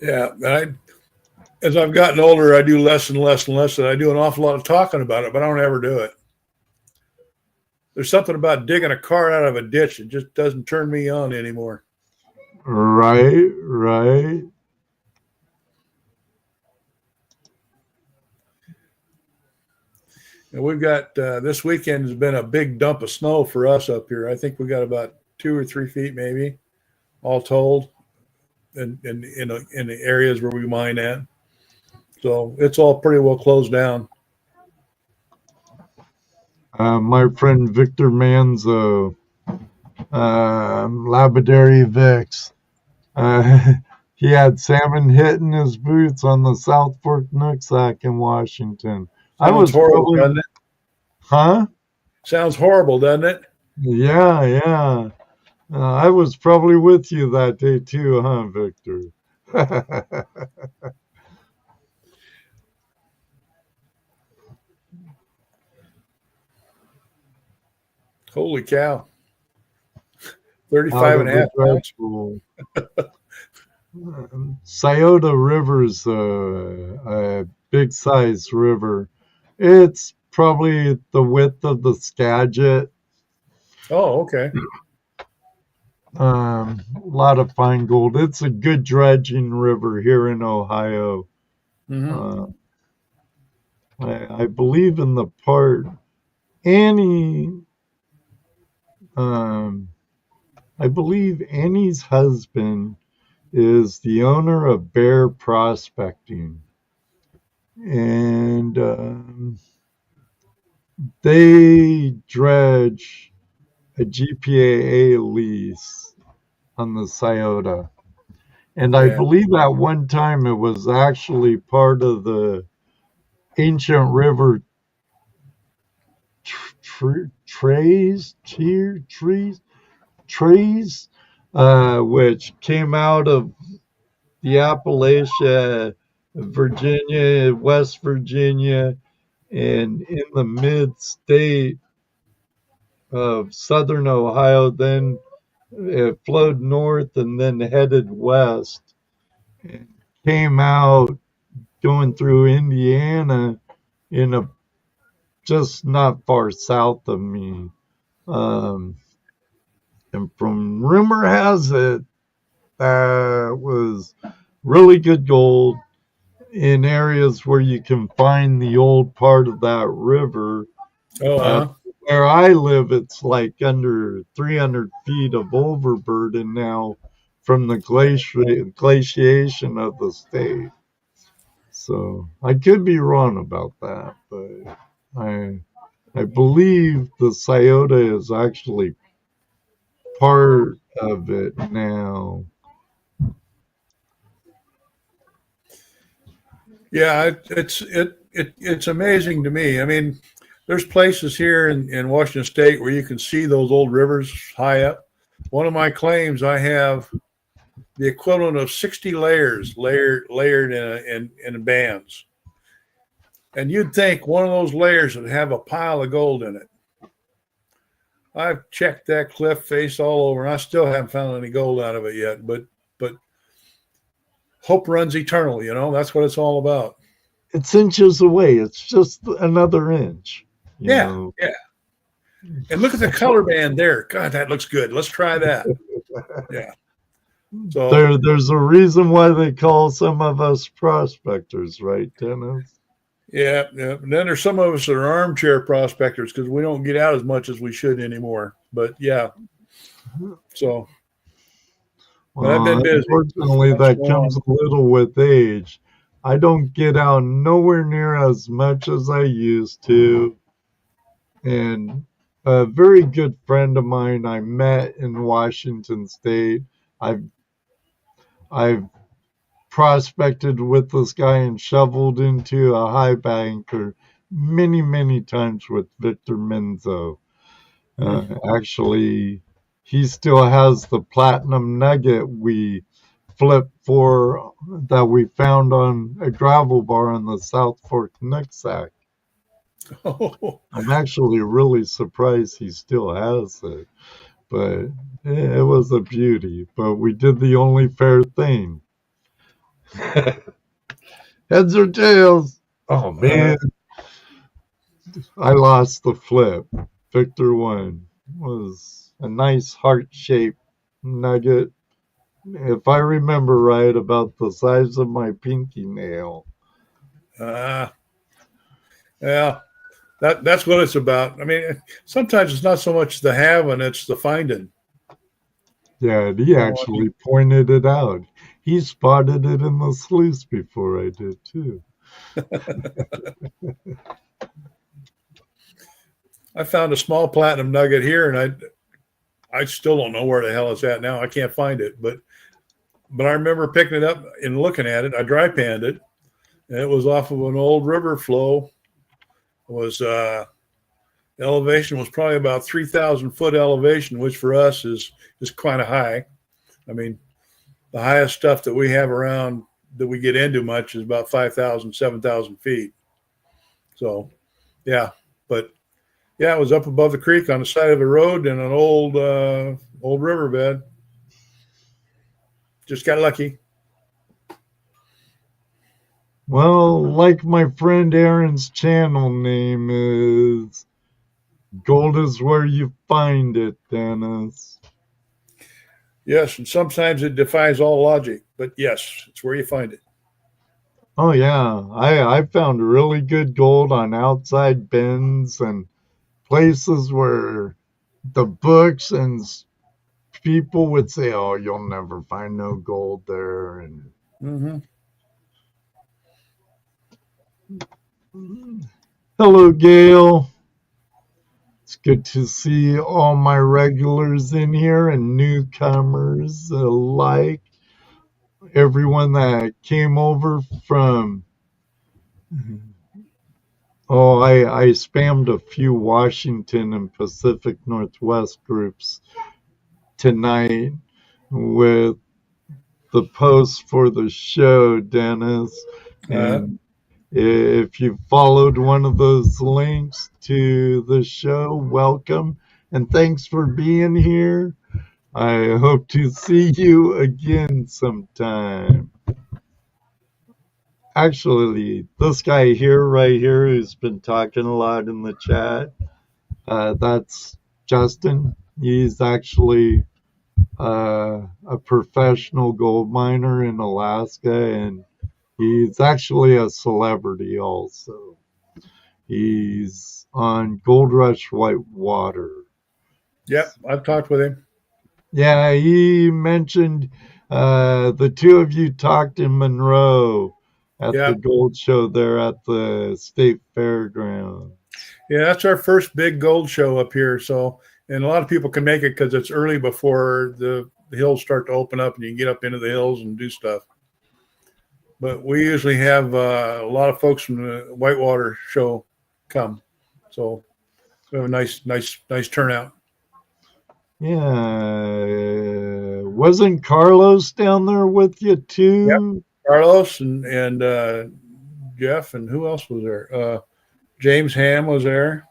Yeah, as I've gotten older, I do less and less and less, and I do an awful lot of talking about it, but I don't ever do it. There's something about digging a cart out of a ditch that just doesn't turn me on anymore. Right. And we've got this weekend has been a big dump of snow for us up here. I think we got about 2 or 3 feet, maybe, all told, in the areas where we mine at. So it's all pretty well closed down. My friend Victor Manzo, Labradary Vicks, he had salmon hitting his boots on the South Fork Nooksack in Washington. Sounds horrible, doesn't it? Huh? Sounds horrible, doesn't it? Yeah. I was probably with you that day too, huh, Victor? Holy cow. 35 and a half miles. Scioto River's a big size river. It's probably the width of the Skagit. Oh, okay. A lot of fine gold. It's a good dredging river here in Ohio. Mm-hmm. I believe in the part Annie. I believe Annie's husband is the owner of Bear Prospecting, and they dredge a GPAA lease on the Scioto. And I believe at one time it was actually part of the ancient river trees, which came out of the Appalachia, Virginia, West Virginia, and in the mid-state of southern Ohio. Then it flowed north and then headed west and came out going through Indiana in a just not far south of me. And from rumor has it, was really good gold in areas where you can find the old part of that river. Where I live, it's like under 300 feet of overburden now from the glaciation of the state. So I could be wrong about that, but I believe the Scioto is actually part of it now. Yeah, it's amazing to me. I mean, there's places here in Washington State where you can see those old rivers high up. One of my claims, I have the equivalent of 60 layers layered in bands. And you'd think one of those layers would have a pile of gold in it. I've checked that cliff face all over, and I still haven't found any gold out of it yet. But hope runs eternal, you know. That's what it's all about. It's inches away. It's just another inch. You know? Yeah. And look at the color band there. God, that looks good. Let's try that. Yeah. So there's a reason why they call some of us prospectors, right, Dennis? Yeah. And then there's some of us that are armchair prospectors because we don't get out as much as we should anymore. But yeah. So but I've been busy. Unfortunately, that comes a little with age. I don't get out nowhere near as much as I used to. And a very good friend of mine I met in Washington State. I've prospected with this guy and shoveled into a high banker many, many times with Victor Menzo. Actually, he still has the platinum nugget we flipped for that we found on a gravel bar on the South Fork Nooksack. Oh. I'm actually really surprised he still has it, but it was a beauty. But we did the only fair thing. Heads or tails? Oh man, I lost the flip. Victor won. It was a nice heart-shaped nugget, if I remember right, about the size of my pinky nail. Yeah, that's what it's about. I mean, sometimes it's not so much the having, it's the finding. Yeah, he actually pointed it out. He spotted it in the sluice before I did too. I found a small platinum nugget here, and I still don't know where the hell it's at now. I can't find it, but I remember picking it up and looking at it. I dry panned it, and it was off of an old river flow. It was elevation was probably about 3,000 foot elevation, which for us is kind of high. I mean, the highest stuff that we have around that we get into much is about 5,000, 7,000 feet. So, yeah, but yeah, it was up above the creek on the side of the road in an old Old riverbed. Just got lucky. Well, like my friend Aaron's channel name is, gold is where you find it, Dennis. Yes, and sometimes it defies all logic, but yes, it's where you find it. Oh yeah, I found really good gold on outside bins and places where the books and people would say, "Oh, you'll never find no gold there." And hello, Gail. It's good to see all my regulars in here and newcomers alike. Everyone that came over from, I spammed a few Washington and Pacific Northwest groups tonight with the post for the show, Dennis. And if you followed one of those links to the show, welcome. And thanks for being here. I hope to see you again sometime. Actually, this guy here, right here, who's been talking a lot in the chat, that's Justin. He's actually a professional gold miner in Alaska, and he's actually a celebrity also. He's on Gold Rush Whitewater. Yep, I've talked with him. Yeah, he mentioned the two of you talked in Monroe at the gold show there at the state fairground. Yeah, that's our first big gold show up here. So, and a lot of people can make it because it's early before the hills start to open up and you can get up into the hills and do stuff. But we usually have a lot of folks from the Whitewater show come. So we have a nice turnout. Yeah. Wasn't Carlos down there with you too? Yep. Carlos and Jeff, and who else was there? James Ham was there.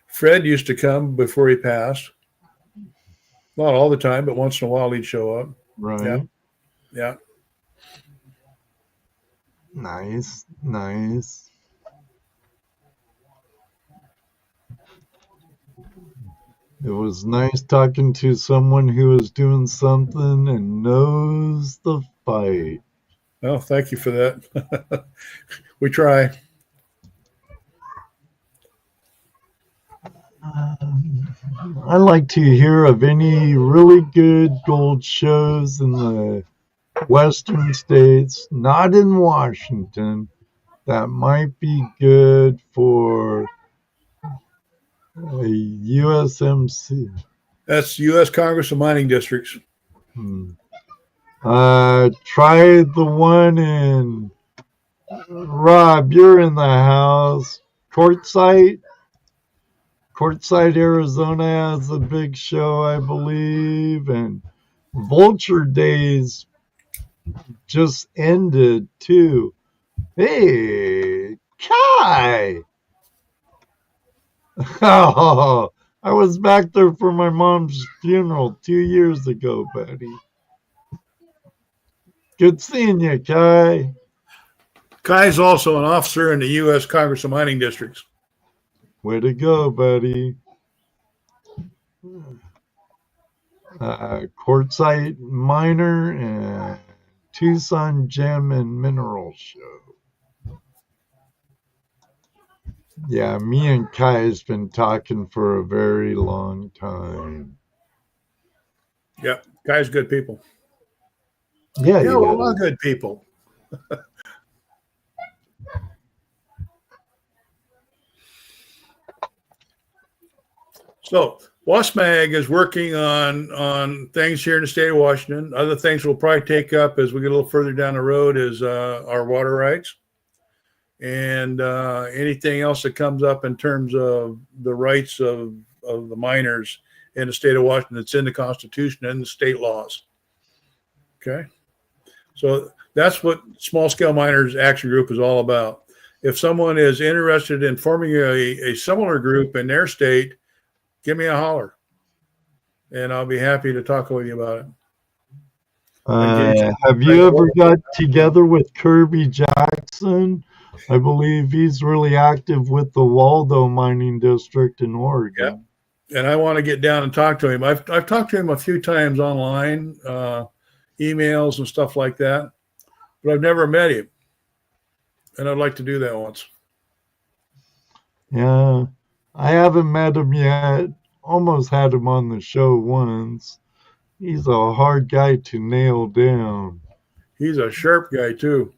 Fred used to come before he passed. Not all the time, but once in a while he'd show up. Right. Yeah. Nice. It was nice talking to someone who is doing something and knows the fight. Well, thank you for that. We try. I like to hear of any really good gold shows in the western states, not in Washington, that might be good for a USMC. That's U.S. Congress of Mining Districts. Try the one in, Rob, you're in the house. Quartzsite, Arizona has a big show, I believe, and Vulture Days just ended too. Hey, Kai! Oh, I was back there for my mom's funeral 2 years ago, buddy. Good seeing you, Kai. Kai's also an officer in the U.S. Congress of Mining Districts. Way to go, buddy. Quartzsite Miner and Tucson Gem and Mineral Show. Yeah, me and Kai has been talking for a very long time. Yeah, Kai's good people. Yeah, we're all good people. So WASMAG is working on things here in the state of Washington. Other things we'll probably take up as we get a little further down the road is our water rights and anything else that comes up in terms of the rights of the miners in the state of Washington that's in the Constitution and the state laws. Okay. So that's what Small Scale Miners Action Group is all about. If someone is interested in forming a similar group in their state, give me a holler, and I'll be happy to talk with you about it. Have you ever got together with Kirby Jackson? I believe he's really active with the Waldo Mining District in Oregon. Yeah. And I want to get down and talk to him. I've talked to him a few times online, emails and stuff like that, but I've never met him. And I'd like to do that once. Yeah, I haven't met him yet. Almost had him on the show once. He's a hard guy to nail down. He's a sharp guy too.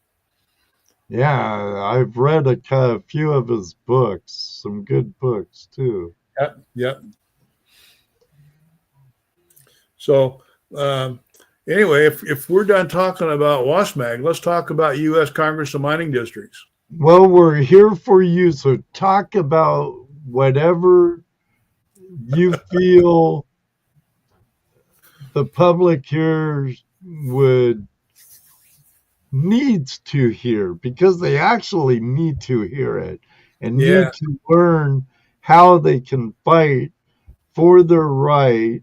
Yeah, I've read a few of his books, some good books too. Yep. So anyway, if we're done talking about WASMAG, let's talk about U.S. Congress of Mining Districts. Well, we're here for you, so talk about whatever you feel the public here needs to hear, because they actually need to hear it and need to learn how they can fight for their right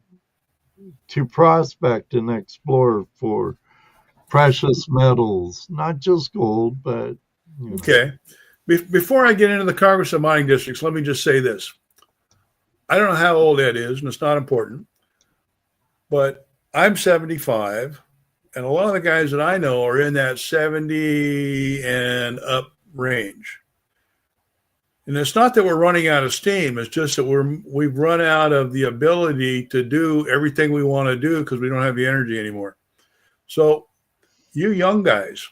to prospect and explore for precious metals, not just gold, but you know. Okay. Before I get into the Congress of Mining Districts, let me just say this. I don't know how old Ed is, and it's not important, but I'm 75, and a lot of the guys that I know are in that 70 and up range. And it's not that we're running out of steam. It's just that we've run out of the ability to do everything we want to do because we don't have the energy anymore. So you young guys,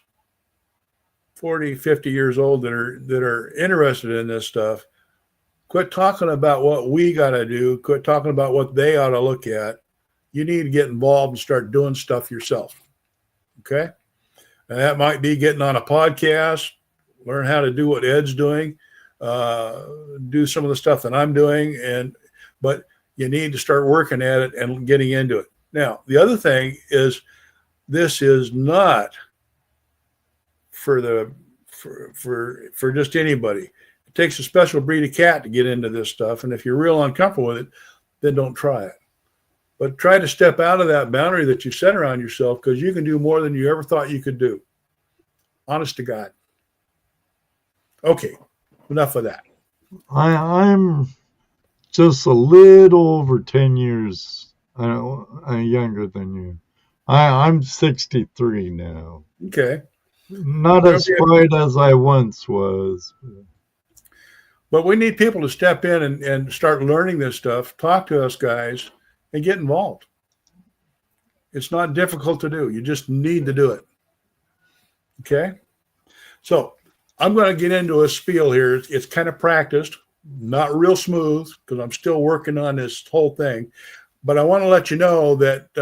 40, 50 years old that are interested in this stuff, quit talking about what we got to do. Quit talking about what they ought to look at. You need to get involved and start doing stuff yourself. Okay? And that might be getting on a podcast, learn how to do what Ed's doing, do some of the stuff that I'm doing, but you need to start working at it and getting into it. Now, the other thing is, this is not for just anybody. It takes a special breed of cat to get into this stuff, and if you're real uncomfortable with it, then don't try it. But try to step out of that boundary that you set around yourself, because you can do more than you ever thought you could do. Honest to God. Okay, enough of that. I'm just a little over 10 years younger than you. I'm 63 now. Okay. Not as bright as I once was. But we need people to step in and start learning this stuff, talk to us guys, and get involved. It's not difficult to do. You just need to do it. Okay? So I'm going to get into a spiel here. It's kind of practiced, not real smooth, because I'm still working on this whole thing. But I want to let you know that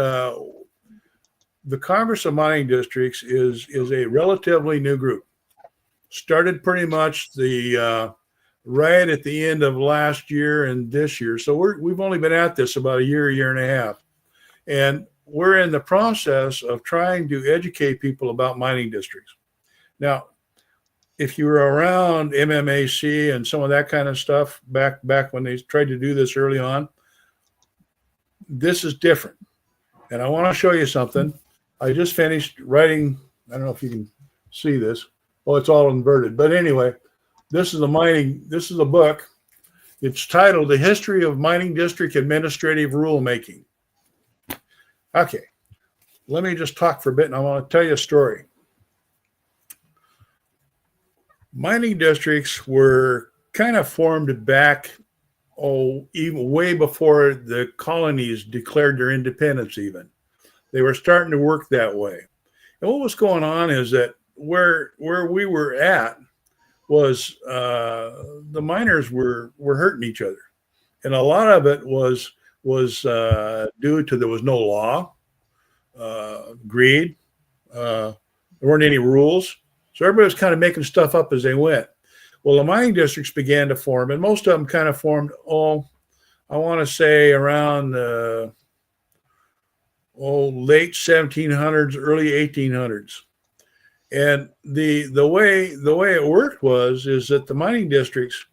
the Congress of Mining Districts is a relatively new group. Started pretty much right at the end of last year and this year. So we've only been at this about a year and a half. And we're in the process of trying to educate people about mining districts. Now, if you were around MMAC and some of that kind of stuff back when they tried to do this early on, this is different. And I want to show you something. I just finished writing. I don't know if you can see this. Oh, it's all inverted. But anyway, this is a book. It's titled The History of Mining District Administrative Rulemaking. Okay, let me just talk for a bit, and I want to tell you a story. Mining districts were kind of formed back, even way before the colonies declared their independence even. They were starting to work that way. And what was going on is that where we were at was the miners were hurting each other. And a lot of it was due to there was no law, greed, there weren't any rules. So everybody was kind of making stuff up as they went. Well, the mining districts began to form, and most of them kind of formed, I want to say around late 1700s, early 1800s. And the way it worked is that the mining districts,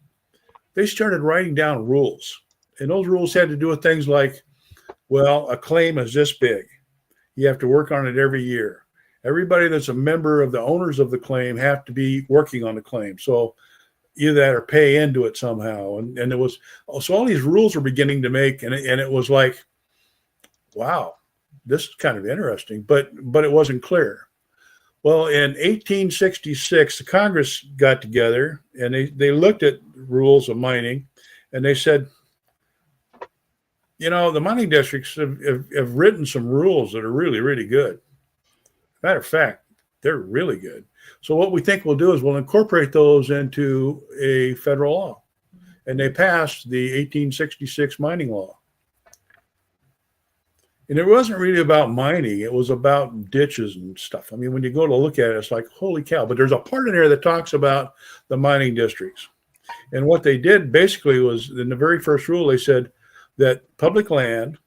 they started writing down rules, And those rules had to do with things like, well, a claim is this big. You have to work on it every year. Everybody that's a member of the owners of the claim have to be working on the claim. So either that or pay into it somehow. And it was, so all these rules were beginning to make, and it was like, wow, this is kind of interesting, but it wasn't clear. Well, in 1866, the Congress got together and they looked at rules of mining, and they said, the mining districts have written some rules that are really, really good. Matter of fact, they're really good. So what we think we'll do is we'll incorporate those into a federal law. And they passed the 1866 mining law. And it wasn't really about mining. It was about ditches and stuff. I mean, when you go to look at it, it's like, holy cow. But there's a part in there that talks about the mining districts. And what they did basically was, in the very first rule, they said that public land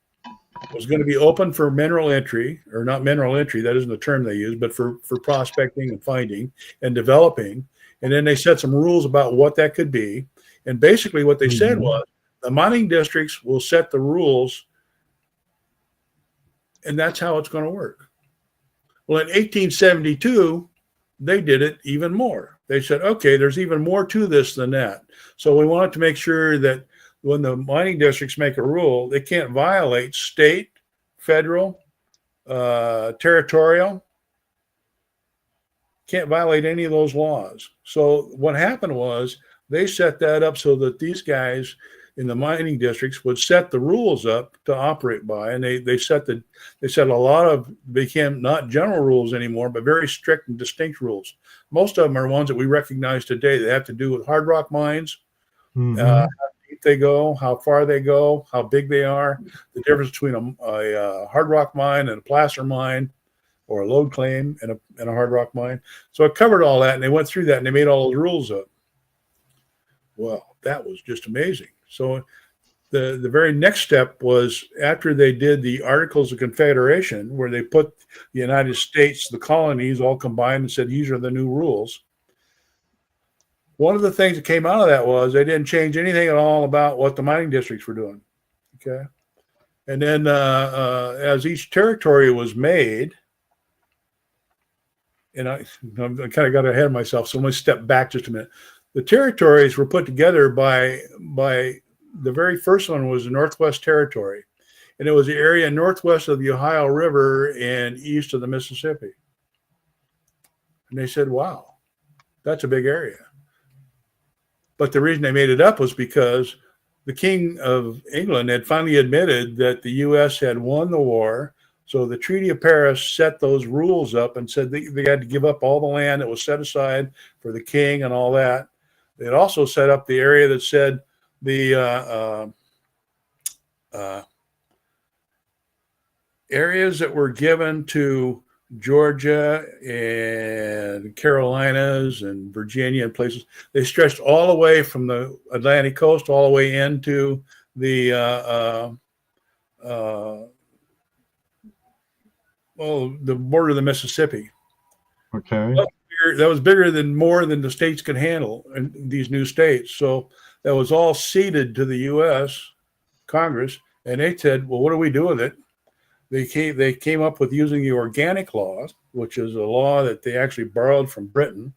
was going to be open for mineral entry, or not mineral entry, that isn't the term they use, but for prospecting and finding and developing. And then they set some rules about what that could be. And basically what they said was the mining districts will set the rules, and that's how it's going to work. Well, in 1872, they did it even more. They said, okay, there's even more to this than that. So we wanted to make sure that when the mining districts make a rule, they can't violate state, federal, territorial, can't violate any of those laws. So what happened was they set that up so that these guys in the mining districts would set the rules up to operate by, and they set a lot of, became not general rules anymore, but very strict and distinct rules. Most of them are ones that we recognize today. They have to do with hard rock mines, how deep they go, how far they go, how big they are, the difference between a hard rock mine and a placer mine, or a load claim and a hard rock mine. So it covered all that, and they went through that, and they made all those rules up. Well, that was just amazing. So the very next step was, after they did the Articles of Confederation, where they put the United States, the colonies, all combined and said, these are the new rules. One of the things that came out of that was they didn't change anything at all about what the mining districts were doing. Okay. And then as each territory was made, and I kind of got ahead of myself, so let me step back just a minute. The territories were put together by the very first one was the Northwest Territory, and it was the area northwest of the Ohio River and east of the Mississippi. And they said, wow, that's a big area. But the reason they made it up was because the King of England had finally admitted that the U.S. had won the war. So the Treaty of Paris set those rules up and said they had to give up all the land that was set aside for the king and all that. It also set up the area that said the areas that were given to Georgia and Carolinas and Virginia and places, they stretched all the way from the Atlantic coast all the way into the the border of the Mississippi. Okay. That was bigger than more than the states could handle, in these new states. So that was all ceded to the U.S. Congress, and they said, well, what do we do with it? They came up with using the organic law, which is a law that they actually borrowed from Britain,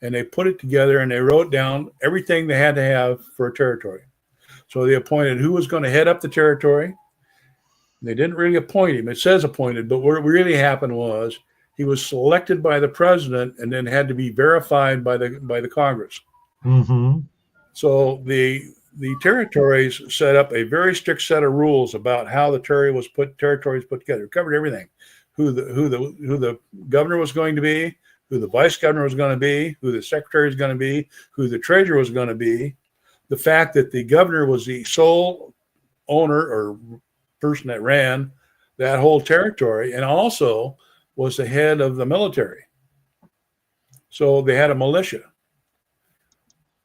and they put it together and they wrote down everything they had to have for a territory. So they appointed who was going to head up the territory. They didn't really appoint him. It says appointed, but what really happened was he was selected by the president and then had to be verified by the Congress. Mm-hmm. So the territories set up a very strict set of rules about how the territories put together. It covered everything: who the governor was going to be, who the vice governor was going to be, who the secretary was going to be, who the treasurer was going to be. The fact that the governor was the sole owner or person that ran that whole territory, and also was the head of the military. So they had a militia.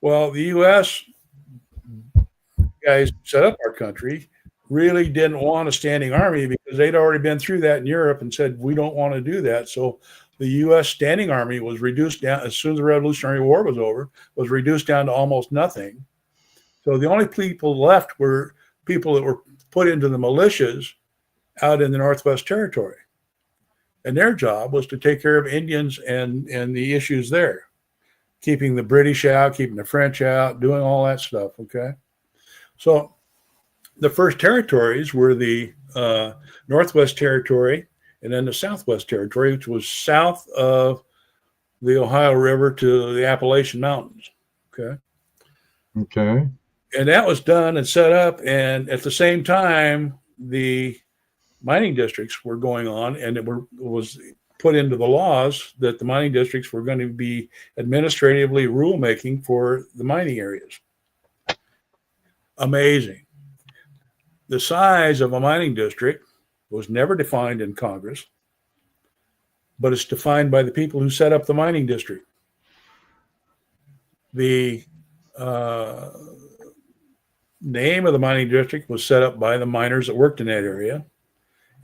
Well, the U.S. guys who set up our country really didn't want a standing army because they'd already been through that in Europe and said, we don't want to do that. So the U.S. standing army was reduced down as soon as the Revolutionary War was over, was reduced down to almost nothing. So the only people left were people that were put into the militias out in the Northwest Territory. And their job was to take care of Indians and the issues there, keeping the British out, keeping the French out, doing all that stuff, okay? So the first territories were the Northwest Territory and then the Southwest Territory, which was south of the Ohio River to the Appalachian Mountains, okay? Okay. And that was done and set up, and at the same time, the mining districts were going on, and it was put into the laws that the mining districts were going to be administratively rulemaking for the mining areas. Amazing. The size of a mining district was never defined in Congress, but it's defined by the people who set up the mining district. The name of the mining district was set up by the miners that worked in that area.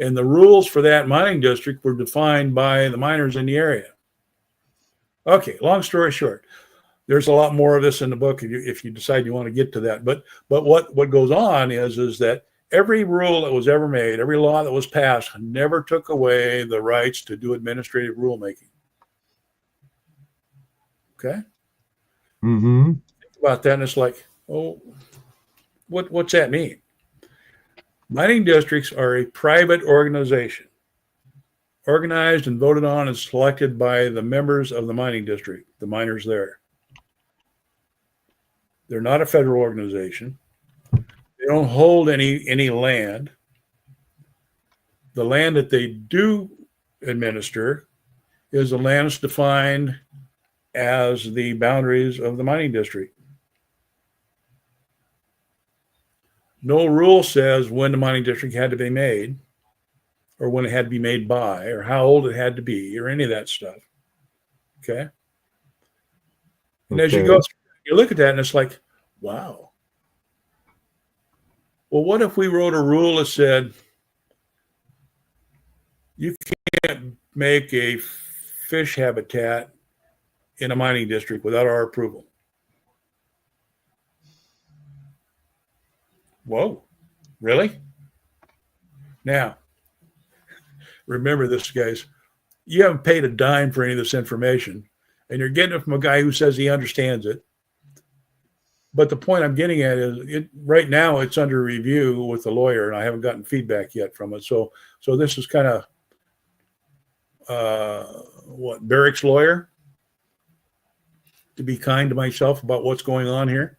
And the rules for that mining district were defined by the miners in the area. Okay, long story short, there's a lot more of this in the book if you decide you want to get to that. But what goes on is that every rule that was ever made, every law that was passed, never took away the rights to do administrative rulemaking. Okay? Mm-hmm. Think about that, and it's like, oh, what's that mean? Mining districts are a private organization, organized and voted on and selected by the members of the mining district, the miners there. They're not a federal organization. They don't hold any land. The land that they do administer is the land that's defined as the boundaries of the mining district. No rule says when the mining district had to be made, or when it had to be made by, or how old it had to be, or any of that stuff. Okay? And as you go through, you look at that and it's like, wow. Well, what if we wrote a rule that said you can't make a fish habitat in a mining district without our approval? Whoa, really? Now, remember this, guys. You haven't paid a dime for any of this information, and you're getting it from a guy who says he understands it. But the point I'm getting at is, right now it's under review with the lawyer, and I haven't gotten feedback yet from it. So this is kind of Barrick's lawyer, to be kind to myself about what's going on here.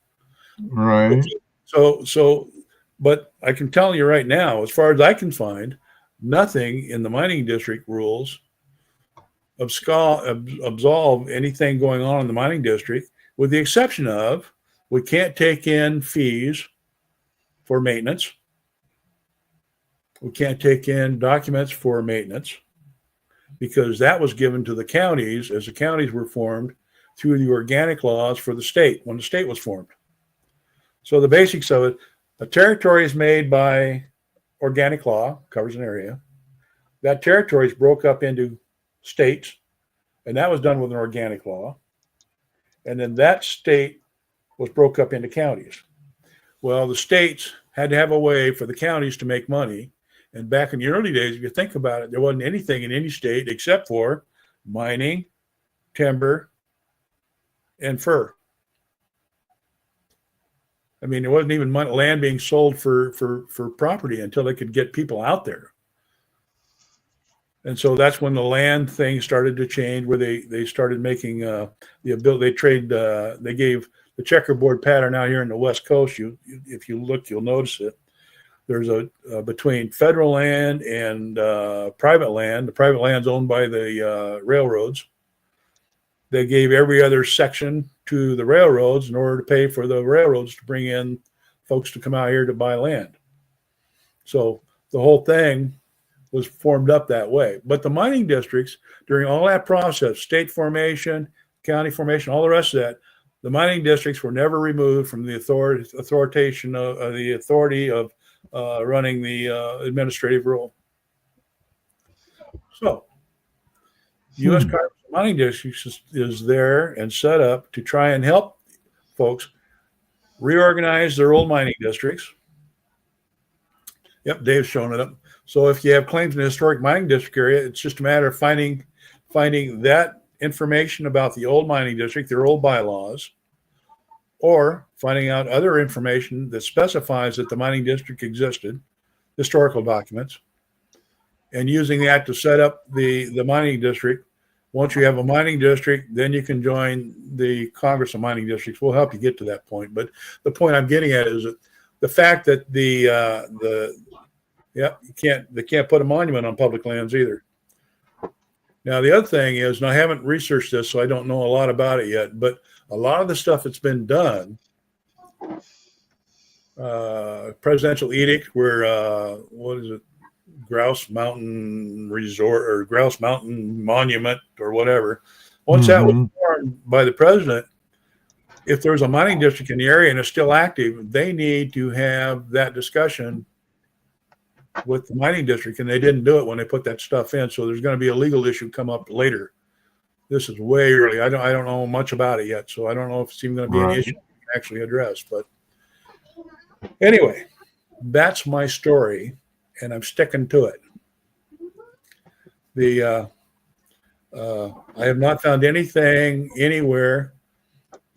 Right. But I can tell you right now, as far as I can find, nothing in the mining district rules absolve anything going on in the mining district, with the exception of we can't take in fees for maintenance. We can't take in documents for maintenance, because that was given to the counties as the counties were formed through the organic laws for the state when the state was formed. So the basics of it, a territory is made by organic law, covers an area. That territory is broke up into states, and that was done with an organic law. And then that state was broke up into counties. Well, the states had to have a way for the counties to make money. And back in the early days, if you think about it, there wasn't anything in any state except for mining, timber, and fur. I mean, there wasn't even land being sold for property until they could get people out there. And so that's when the land thing started to change, where they started making the ability, they gave the checkerboard pattern out here in the West Coast. If you look, you'll notice it. There's between federal land and private land. The private land's owned by the railroads. They gave every other section to the railroads in order to pay for the railroads to bring in folks to come out here to buy land. So the whole thing was formed up that way. But the mining districts, during all that process, state formation, county formation, all the rest of that, the mining districts were never removed from the authority of running the administrative rule. So U.S. Congress Mining Districts is there and set up to try and help folks reorganize their old mining districts, Yep, Dave's showing it up. So if you have claims in the historic mining district area, it's just a matter of finding that information about the old mining district, their old bylaws, or finding out other information that specifies that the mining district existed, historical documents, and using that to set up the mining district. Once you have a mining district, then you can join the Congress of Mining Districts. We'll help you get to that point. But the point I'm getting at is that the fact that they can't put a monument on public lands either. Now, the other thing is, and I haven't researched this, so I don't know a lot about it yet, but a lot of the stuff that's been done, presidential edict where, what is it? Grouse Mountain Resort or Grouse Mountain Monument or whatever. Once that was formed by the president, if there's a mining district in the area and it's still active, they need to have that discussion with the mining district, and they didn't do it when they put that stuff in. So there's going to be a legal issue come up later. This is way early. I don't know much about it yet, so I don't know if it's even going to be an issue to actually address. But anyway, that's my story, and I'm sticking to it. I have not found anything anywhere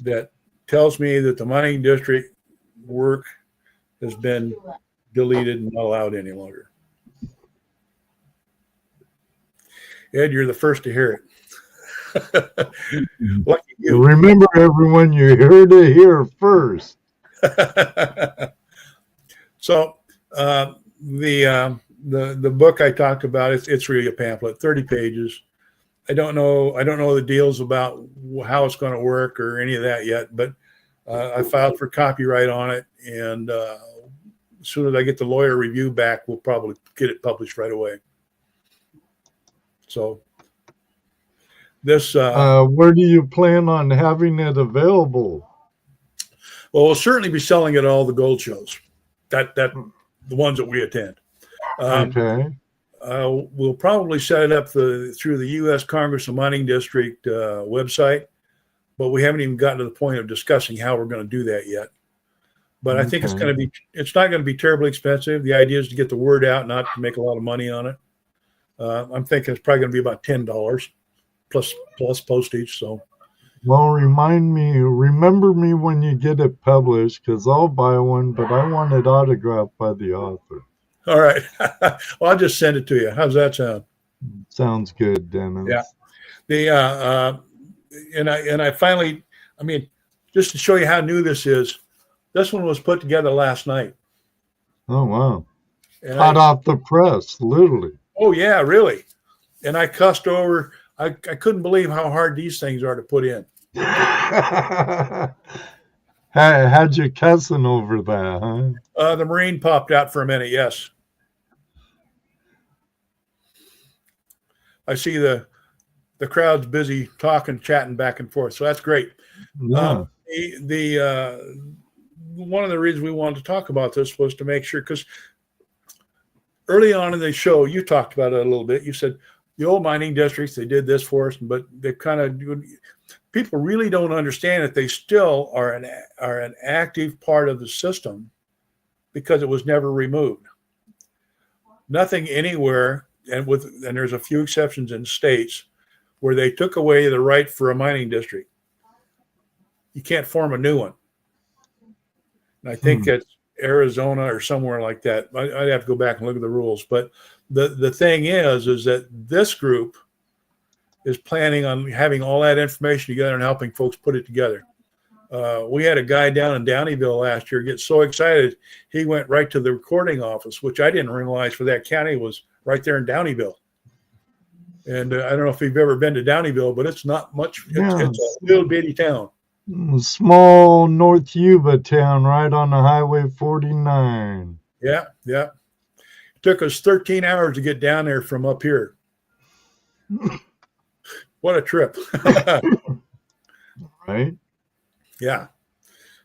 that tells me that the mining district work has been deleted and not allowed any longer. Ed, you're the first to hear it. Lucky you. Remember, everyone, you're here to hear first. So the book I talked about, it's really a pamphlet, 30 pages. I don't know the deals about how it's going to work or any of that yet, but I filed for copyright on it, and as soon as I get the lawyer review back, we'll probably get it published right away. So this where do you plan on having it available? Well, we'll certainly be selling it at all the gold shows, that the ones that we attend. Okay. We'll probably set it up through the U.S. Congress of Mining District website, but we haven't even gotten to the point of discussing how we're going to do that yet. But I think it's not going to be terribly expensive. The idea is to get the word out, not to make a lot of money on it. I'm thinking it's probably going to be about $10 plus postage. So, well, remember me when you get it published, because I'll buy one, but I want it autographed by the author. All right. Well, I'll just send it to you. How's that sound? Sounds good, Dennis. Yeah. And I finally, just to show you how new this is, this one was put together last night. Oh, wow. Hot off the press, literally. Oh, yeah, really. And I cussed over. I couldn't believe how hard these things are to put in. Had you cussing over that, huh? The Marine popped out for a minute, yes. I see the crowd's busy talking, chatting back and forth, so that's great. Yeah. One of the reasons we wanted to talk about this was to make sure, because early on in the show, you talked about it a little bit. You said the old mining districts, they did this for us, but they kind of, people really don't understand that they still are an active part of the system because it was never removed. Nothing anywhere, and there's a few exceptions in states where they took away the right for a mining district. You can't form a new one. And I think it's Arizona or somewhere like that. I'd have to go back and look at the rules. But the thing is that this group is planning on having all that information together and helping folks put it together. We had a guy down in Downeyville last year get so excited, he went right to the recording office, which I didn't realize for that county was right there in Downeyville. And I don't know if you've ever been to Downeyville, but it's not much. It's a little bitty town. Small North Yuba town right on the Highway 49. Yeah. It took us 13 hours to get down there from up here. What a trip. Right? Yeah.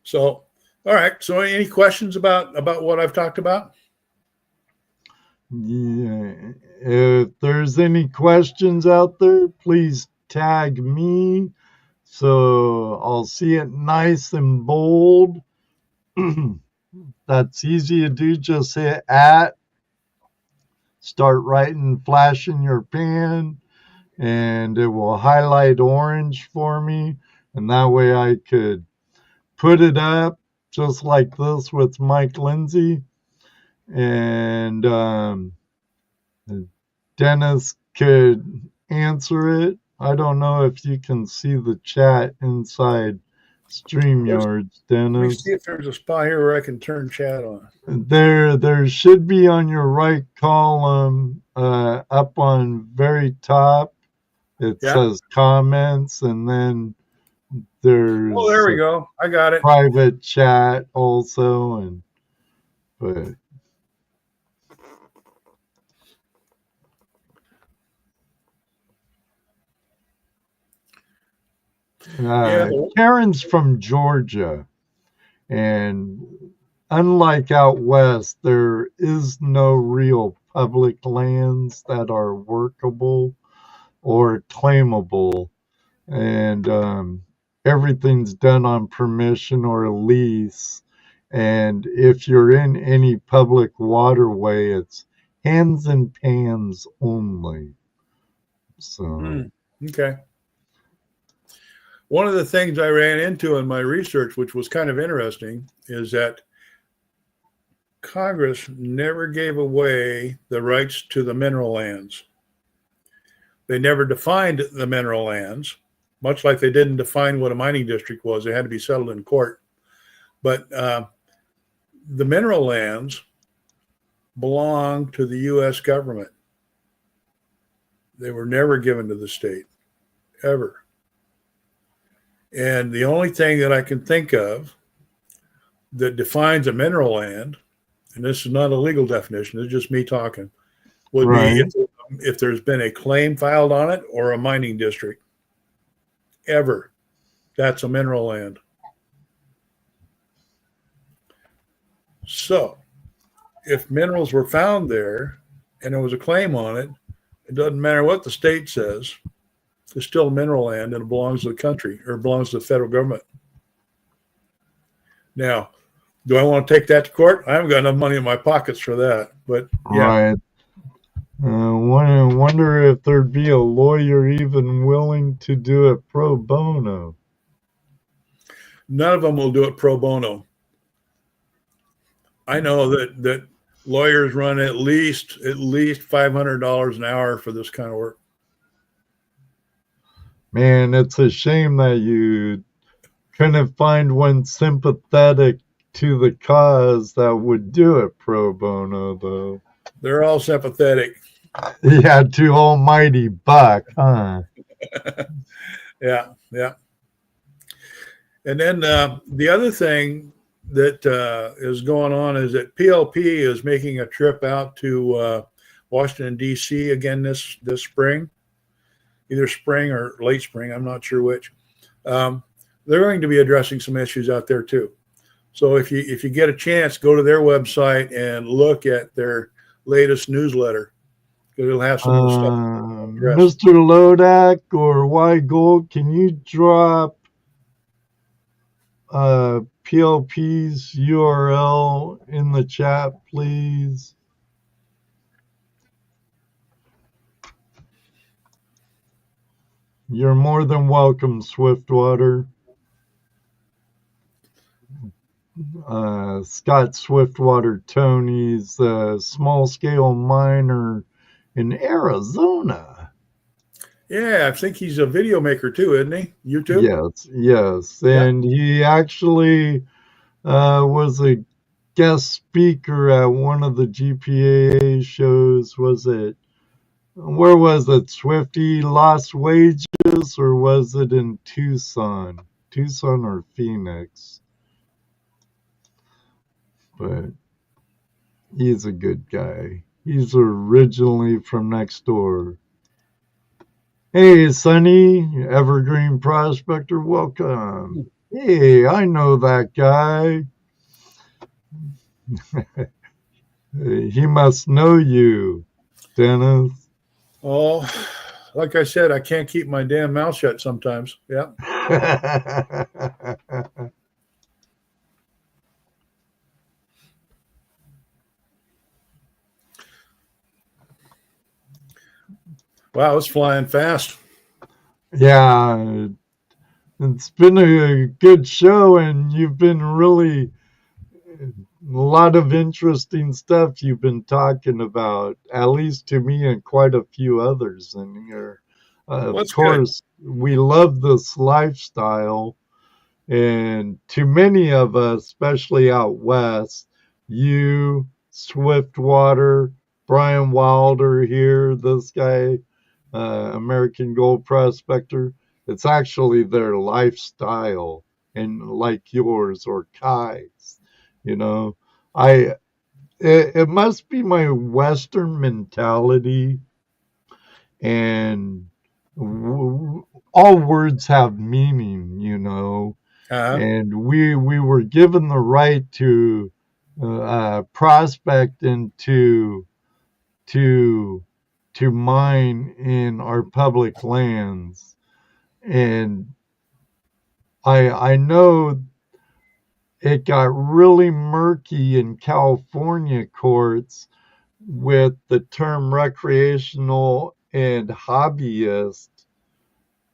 So, all right. So any questions about what I've talked about? Yeah. If there's any questions out there, please tag me so I'll see it nice and bold. That's easy to do. Just hit start writing flash in your pan, and it will highlight orange for me, and that way I could put it up just like this with Mike Lindsay, and Dennis could answer it. I don't know if you can see the chat inside StreamYards, Let me Dennis. see if there's a spot here where I can turn chat on. There should be on your right column, up on very top. It Yeah. says comments, and then there's Oh, there we go. I got it. private chat also, and but Karen's from Georgia, and unlike out west, there is no real public lands that are workable or claimable, and everything's done on permission or lease. And if you're in any public waterway, it's hands and pans only. So, Okay. One of the things I ran into in my research, which was kind of interesting, is that Congress never gave away the rights to the mineral lands. They never defined the mineral lands, much like they didn't define what a mining district was. They had to be settled in court. But the mineral lands belong to the U.S. government. They were never given to the state, ever. And the only thing that I can think of that defines a mineral land, and this is not a legal definition, it's just me talking, would be if there's been a claim filed on it or a mining district. Ever. That's a mineral land. So, if minerals were found there and there was a claim on it, it doesn't matter what the state says. It's still mineral land and it belongs to the country or belongs to the federal government. Now, do I want to take that to court? I haven't got enough money in my pockets for that. But yeah. Right. Wonder if there'd be a lawyer even willing to do it pro bono. None of them will do it pro bono. I know that lawyers run at least $500 an hour for this kind of work. Man, it's a shame that you couldn't find one sympathetic to the cause that would do it pro bono, though. They're all sympathetic. Yeah, to almighty Buck, huh? Yeah. And then the other thing that is going on is that PLP is making a trip out to Washington, D.C. again this spring, either spring or late spring. I'm not sure which. They're going to be addressing some issues out there too. So if you get a chance, go to their website and look at their latest newsletter. It'll have some of the stuff. Mr. Lodak or Y Gold, can you drop PLP's URL in the chat, please? You're more than welcome, Swiftwater. Scott Swiftwater Tony's a small-scale miner in Arizona. Yeah, I think he's a video maker too, isn't he? YouTube? Yes. And he actually was a guest speaker at one of the GPAA shows. Where was it? Swifty Lost Wages, or was it in Tucson? Tucson or Phoenix? But he's a good guy. He's originally from next door. Hey, Sonny, Evergreen Prospector, welcome. Hey, I know that guy. He must know you, Dennis. Oh, like I said, I can't keep my damn mouth shut sometimes. Yeah. Wow, it's flying fast. Yeah, it's been a good show, and you've been really a lot of interesting stuff you've been talking about, at least to me and quite a few others in here. Of Well, that's good. course, we love this lifestyle, and to many of us, especially out west, you, Swiftwater, Brian Wilder here, this guy, American Gold Prospector, it's actually their lifestyle, and like yours or Kai's, you know. It must be my Western mentality, and all words have meaning, you know. Uh-huh. And we were given the right to prospect and to mine in our public lands. And I know it got really murky in California courts with the term recreational and hobbyist.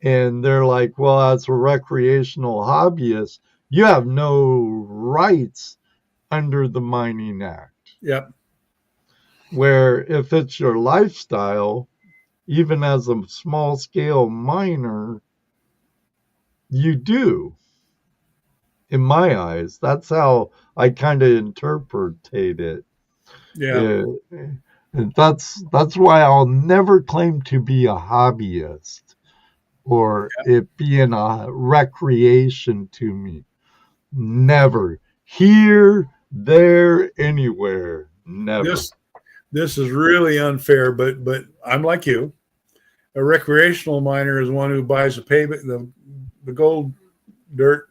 And they're like, well, as a recreational hobbyist, you have no rights under the Mining Act. Yep. Where if it's your lifestyle, even as a small scale miner, you do. In my eyes, that's how I kind of interpretate it. Yeah. And that's why I'll never claim to be a hobbyist or it being a recreation to me. Never. Here, there, anywhere. Never. This is really unfair, but I'm like you. A recreational miner is one who buys the gold dirt,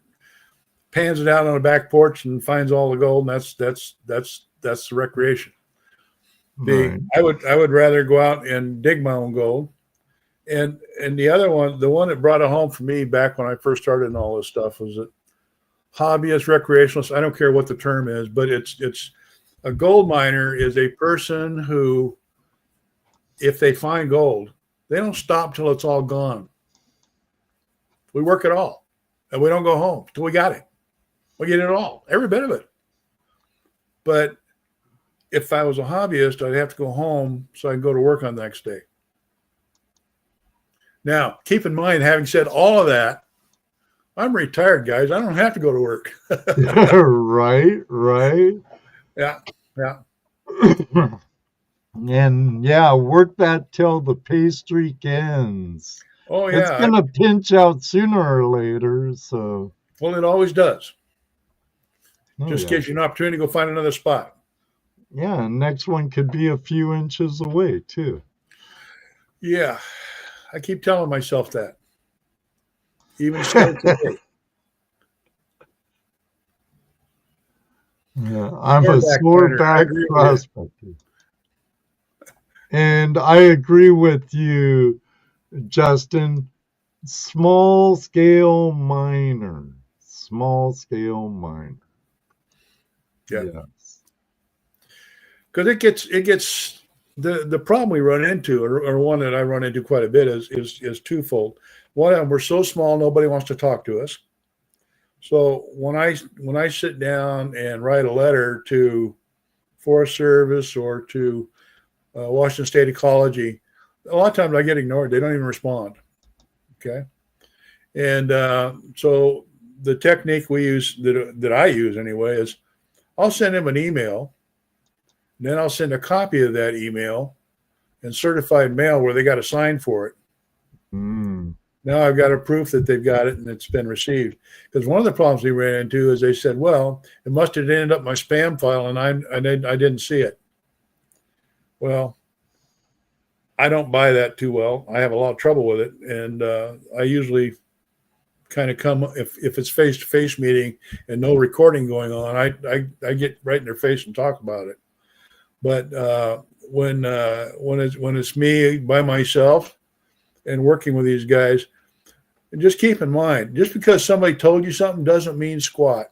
pans it out on a back porch, and finds all the gold, and that's the recreation. Right. I would rather go out and dig my own gold. And the other one, the one that brought it home for me back when I first started in all this stuff, was that hobbyist, recreationalist, I don't care what the term is, but it's a gold miner is a person who, if they find gold, they don't stop till it's all gone. We work it all, and we don't go home till we got it. We get it all, every bit of it. But if I was a hobbyist, I'd have to go home so I can go to work on the next day. Now, keep in mind, having said all of that, I'm retired, guys. I don't have to go to work. Right. Yeah. And yeah, work that till the pay streak ends. Oh, yeah. It's going to pinch out sooner or later. So, well, it always does. oh, Just yeah. gives you an opportunity to go find another spot. Yeah, next one could be a few inches away, too. Yeah. I keep telling myself that. Even still today. Yeah, I'm a sore back prospector. And I agree with you, Justin. Small scale miner. Yeah. Yes. Because it gets the problem we run into, or one that I run into quite a bit, is twofold. One of them, we're so small, nobody wants to talk to us. So when I sit down and write a letter to Forest Service or to Washington State Ecology, a lot of times I get ignored. They don't even respond. Okay, and so the technique we use, that I use anyway, is I'll send them an email, then I'll send a copy of that email in certified mail where they got to sign for it. Mm. Now I've got a proof that they've got it and it's been received. Because one of the problems we ran into is they said, well, it must have ended up my spam file and I didn't see it. Well, I don't buy that too well. I have a lot of trouble with it. And I usually kind of come, if it's face-to-face meeting and no recording going on, I get right in their face and talk about it. But when it's me by myself and working with these guys, and just keep in mind, just because somebody told you something doesn't mean squat.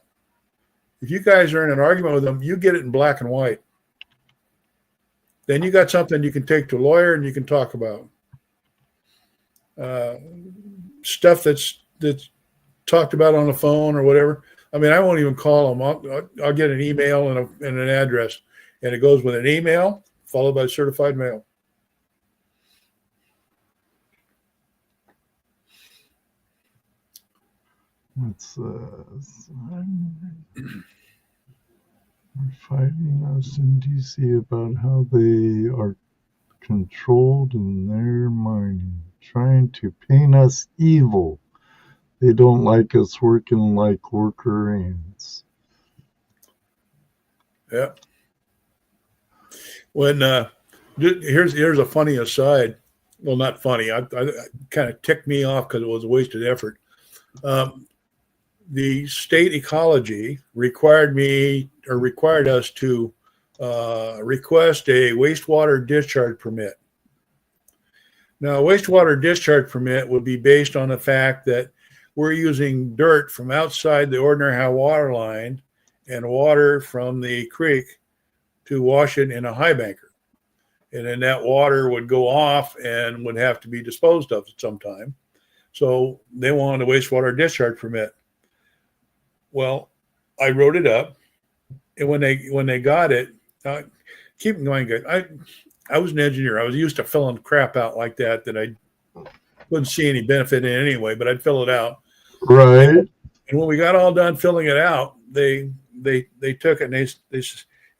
If you guys are in an argument with them, you get it in black and white. Then you got something you can take to a lawyer and you can talk about. stuff that's talked about on the phone or whatever. I mean, I won't even call them. I'll get an email and an address, and it goes with an email followed by certified mail. It's fighting us in DC about how they are controlled in their mining, trying to paint us evil. They don't like us working like worker ants. Yeah. When here's a funny aside. Well, not funny. I kind of ticked me off because it was a wasted effort. The state ecology required us to request a wastewater discharge permit. Now, a wastewater discharge permit would be based on the fact that we're using dirt from outside the ordinary high water line and water from the creek to wash it in a high banker. And then that water would go off and would have to be disposed of at some time. So they wanted a wastewater discharge permit. Well, I wrote it up, and when they got it, keep in mind, guys, I was an engineer. I was used to filling crap out like that I wouldn't see any benefit in anyway, but I'd fill it out. Right. And when we got all done filling it out, they took it, and it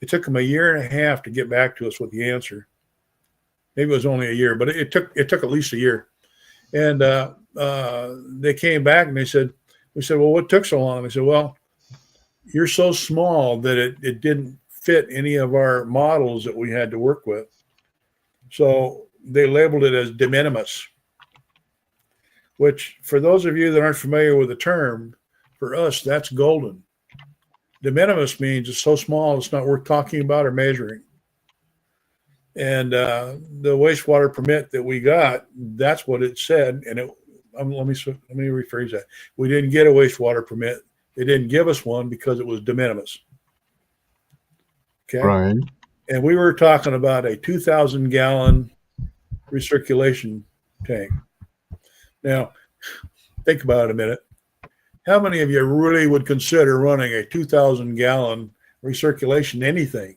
took them 1.5 years to get back to us with the answer. Maybe it was only a year, but it took at least a year. And they came back and we said, well, what took so long? They said, well, you're so small that it didn't fit any of our models that we had to work with. So they labeled it as de minimis, which for those of you that aren't familiar with the term, for us, that's golden. De minimis means it's so small it's not worth talking about or measuring. And the wastewater permit that we got, that's what it said. And let me rephrase that. We didn't get a wastewater permit. They didn't give us one because it was de minimis. Okay. Right. And we were talking about a 2,000 gallon recirculation tank. Now, think about it a minute. How many of you really would consider running a 2,000 gallon recirculation anything?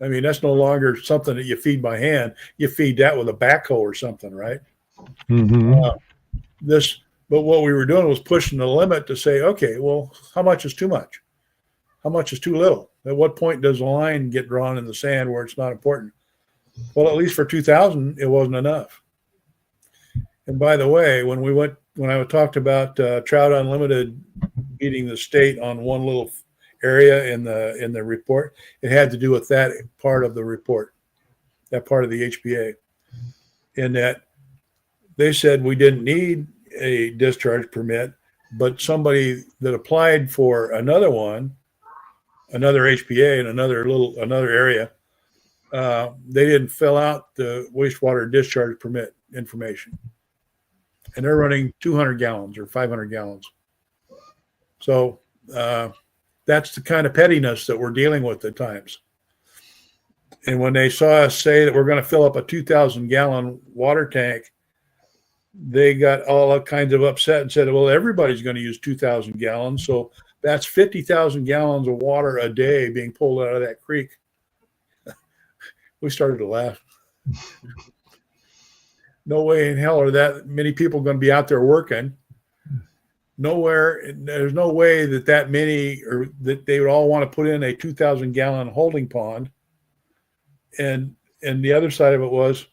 I mean, that's no longer something that you feed by hand. You feed that with a backhoe or something, right? Mm-hmm. But what we were doing was pushing the limit to say, okay, well, how much is too much? How much is too little? At what point does a line get drawn in the sand where it's not important? Well, at least for 2,000, it wasn't enough. And by the way, when I talked about Trout Unlimited beating the state on one little area in the report, it had to do with that part of the report, that part of the HPA, in that they said we didn't need a discharge permit, but somebody that applied for another one, another HPA in another area, they didn't fill out the wastewater discharge permit information, and they're running 200 gallons or 500 gallons. So that's the kind of pettiness that we're dealing with at times. And when they saw us say that we're going to fill up a 2,000 gallon water tank, they got all kinds of upset and said, well, everybody's going to use 2,000 gallons. So that's 50,000 gallons of water a day being pulled out of that creek. We started to laugh. No way in hell are that many people going to be out there working. Nowhere, there's no way that many, or that they would all want to put in a 2,000 gallon holding pond. And the other side of it was,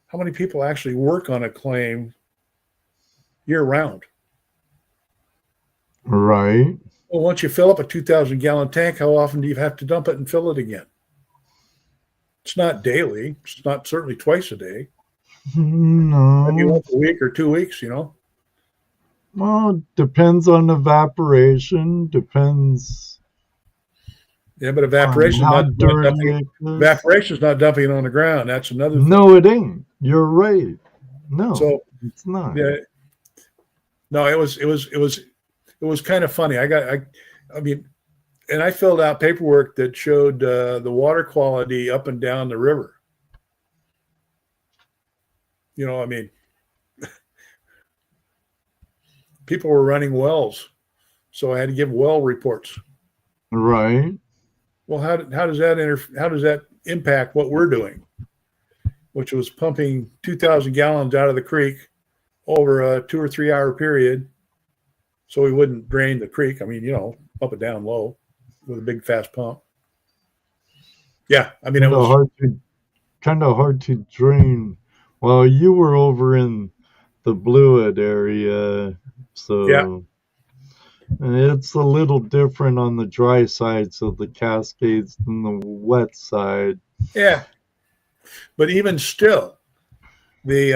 how many people actually work on a claim year round? Right. Well, once you fill up a 2,000 gallon tank, how often do you have to dump it and fill it again? It's not daily. It's not certainly twice a day. No. Maybe once a week or 2 weeks, Well, depends on evaporation. Depends. Yeah, but evaporation is not dumping it on the ground. That's another thing. No, it ain't. You're right. No, So it's not. yeah, no, it was kind of funny. I mean, and I filled out paperwork that showed the water quality up and down the river. I mean, people were running wells, so I had to give well reports. Right. Well, how does that impact what we're doing, which was pumping 2,000 gallons out of the creek over a 2 or 3 hour period, so we wouldn't drain the creek. I mean, pump it down low with a big fast pump. Yeah, I mean, it was kind of hard to drain. Well, you were over in the Blewett area, so yeah. it's a little different on the dry sides of the Cascades than the wet side. Yeah, but even still, did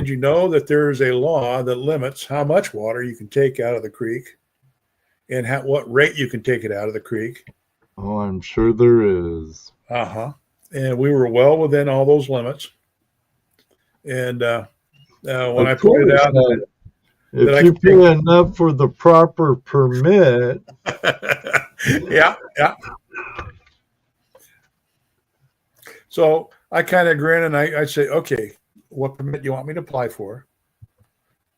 you know that there is a law that limits how much water you can take out of the creek and what rate you can take it out of the creek? Oh, I'm sure there is. And we were well within all those limits. And when I pointed out if you pay enough for the proper permit. Yeah. So I kind of grin and I say, okay, what permit do you want me to apply for?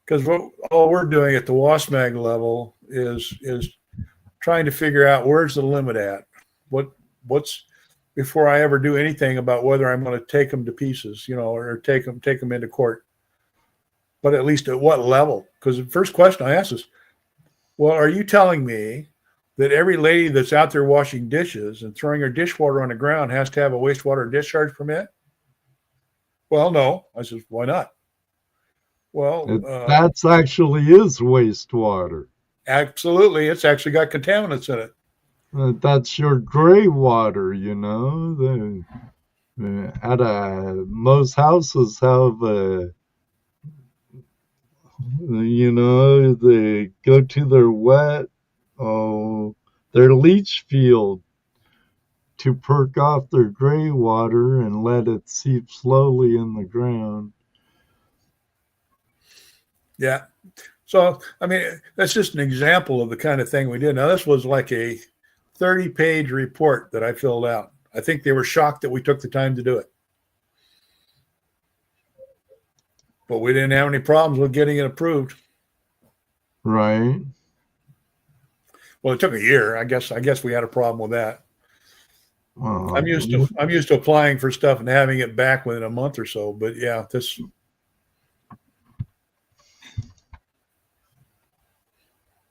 Because all we're doing at the WASMAG level is trying to figure out where's the limit at. What's before I ever do anything about whether I'm going to take them to pieces, or take them into court. But at least at what level? Because the first question I ask is, well, are you telling me that every lady that's out there washing dishes and throwing her dishwater on the ground has to have a wastewater discharge permit? Well, no. I says, why not? Well, that's actually is wastewater. Absolutely. It's actually got contaminants in it. That's your gray water, most houses have they go to their leach field to perk off their gray water and let it seep slowly in the ground. Yeah. So, I mean, that's just an example of the kind of thing we did. Now, this was like a 30-page report that I filled out. I think they were shocked that we took the time to do it. But we didn't have any problems with getting it approved. Right. Well, it took a year. I guess we had a problem with that. Well, I'm used to applying for stuff and having it back within a month or so. But yeah, this.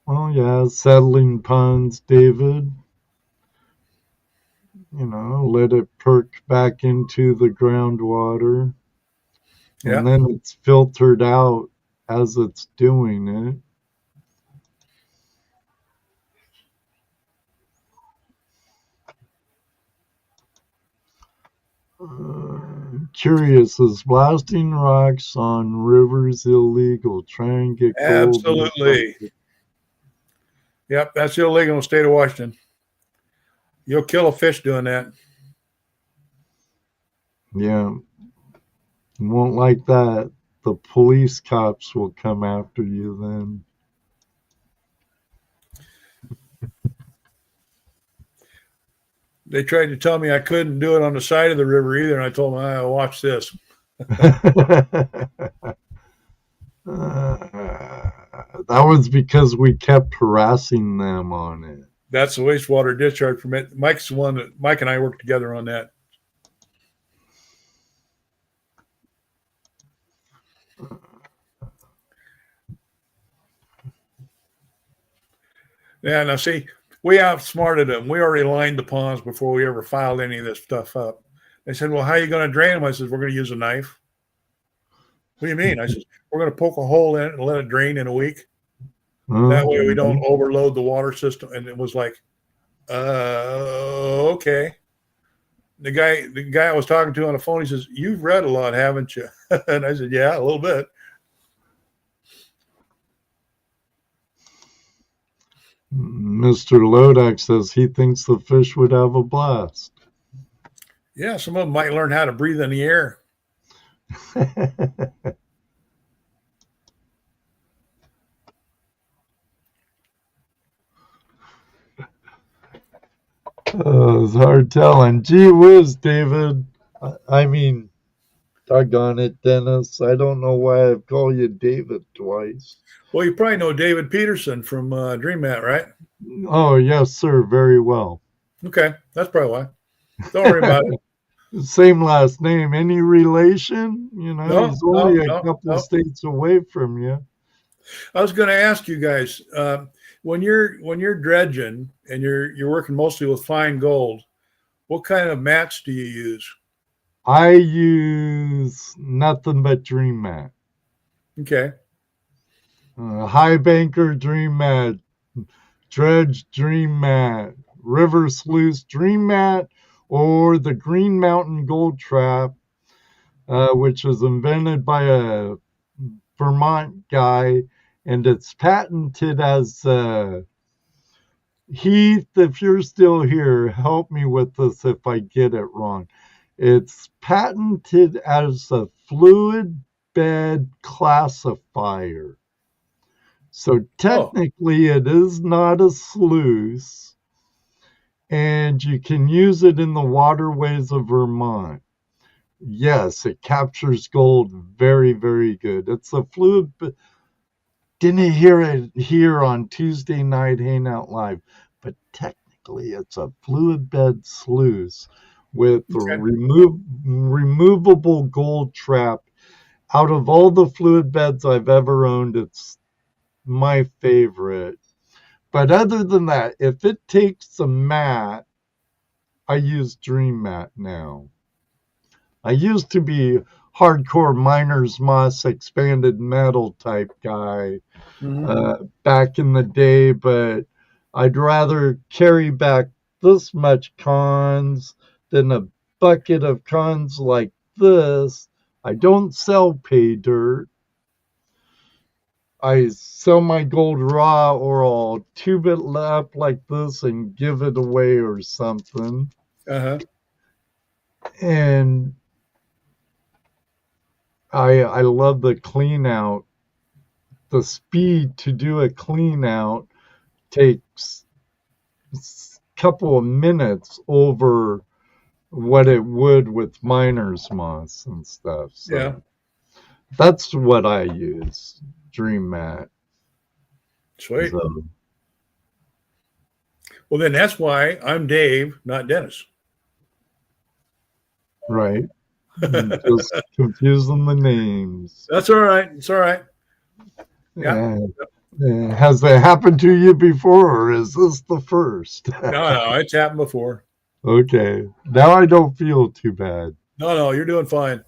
Well, yeah, settling ponds, David. Let it perk back into the groundwater. Yeah. And then it's filtered out as it's doing it. Curious, is blasting rocks on rivers illegal? Try and get gold. Absolutely. Yep, that's illegal in the state of Washington. You'll kill a fish doing that. Yeah. You won't like that. The police cops will come after you then. They tried to tell me I couldn't do it on the side of the river either, and I told them, watch this. That was because we kept harassing them on it. That's the wastewater discharge permit. Mike and I worked together on that. Yeah, now see, we outsmarted them. We already lined the ponds before we ever filed any of this stuff up. They said, well, how are you going to drain them? I said, we're going to use a knife. What do you mean? I said, we're going to poke a hole in it and let it drain in a week. That way we don't overload the water system. And it was like, okay. The guy I was talking to on the phone, he says, you've read a lot, haven't you? And I said, yeah, a little bit. Mr. Lodak says he thinks the fish would have a blast. Yeah, some of them might learn how to breathe in the air. It's hard telling. Gee whiz, David. I mean, Doggone it, Dennis. I don't know why I've called you David twice. Well, you probably know David Peterson from Dream Mat, right? Oh, yes, sir. Very well. Okay, that's probably why. Don't worry about it. Same last name. Any relation? You know, No, he's only no, a couple no. states away from you. I was going to ask you guys, when you're dredging and you're working mostly with fine gold, what kind of mats do you use? I use nothing but Dream Mat. Okay. High Banker Dream Mat, Dredge Dream Mat, River Sluice Dream Mat, or the Green Mountain Gold Trap, which was invented by a Vermont guy, and it's patented as Heath, if you're still here, help me with this if I get it wrong. It's patented as a fluid bed classifier. So technically it is not a sluice, and you can use it in the waterways of Vermont. Yes, it captures gold very, very good. It's a fluid. Didn't hear it here on Tuesday Night Hangout Live, but technically it's a fluid bed sluice with a removable gold trap. Out of all the fluid beds I've ever owned, it's my favorite. But other than that, if it takes a mat, I use Dream Mat now. I used to be hardcore miner's moss expanded metal type guy back in the day, but I'd rather carry back this much cons than a bucket of cons like this. I don't sell pay dirt. I sell my gold raw, or I'll tube it up like this and give it away or something. And I love the clean out. The speed to do a clean out takes a couple of minutes over what it would with miner's moss and stuff. So that's what I use, Dream Mat. Sweet. So, well, then that's why I'm Dave, not Dennis. Right. Just confusing the names. That's all right. It's all right. Yeah. Has that happened to you before, or is this the first? No, it's happened before. Okay. Now I don't feel too bad. No, you're doing fine.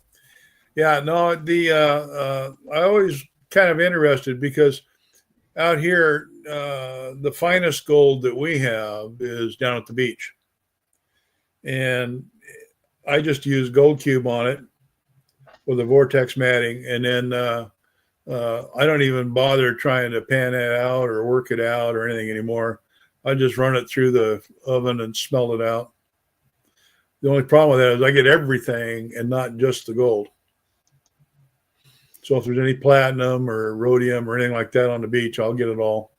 Yeah, no, I always kind of interested because out here, the finest gold that we have is down at the beach. And I just use Gold Cube on it with a vortex matting, and then I don't even bother trying to pan it out or work it out or anything anymore. I just run it through the oven and smelt it out. The only problem with that is I get everything and not just the gold. So if there's any platinum or rhodium or anything like that on the beach, I'll get it all.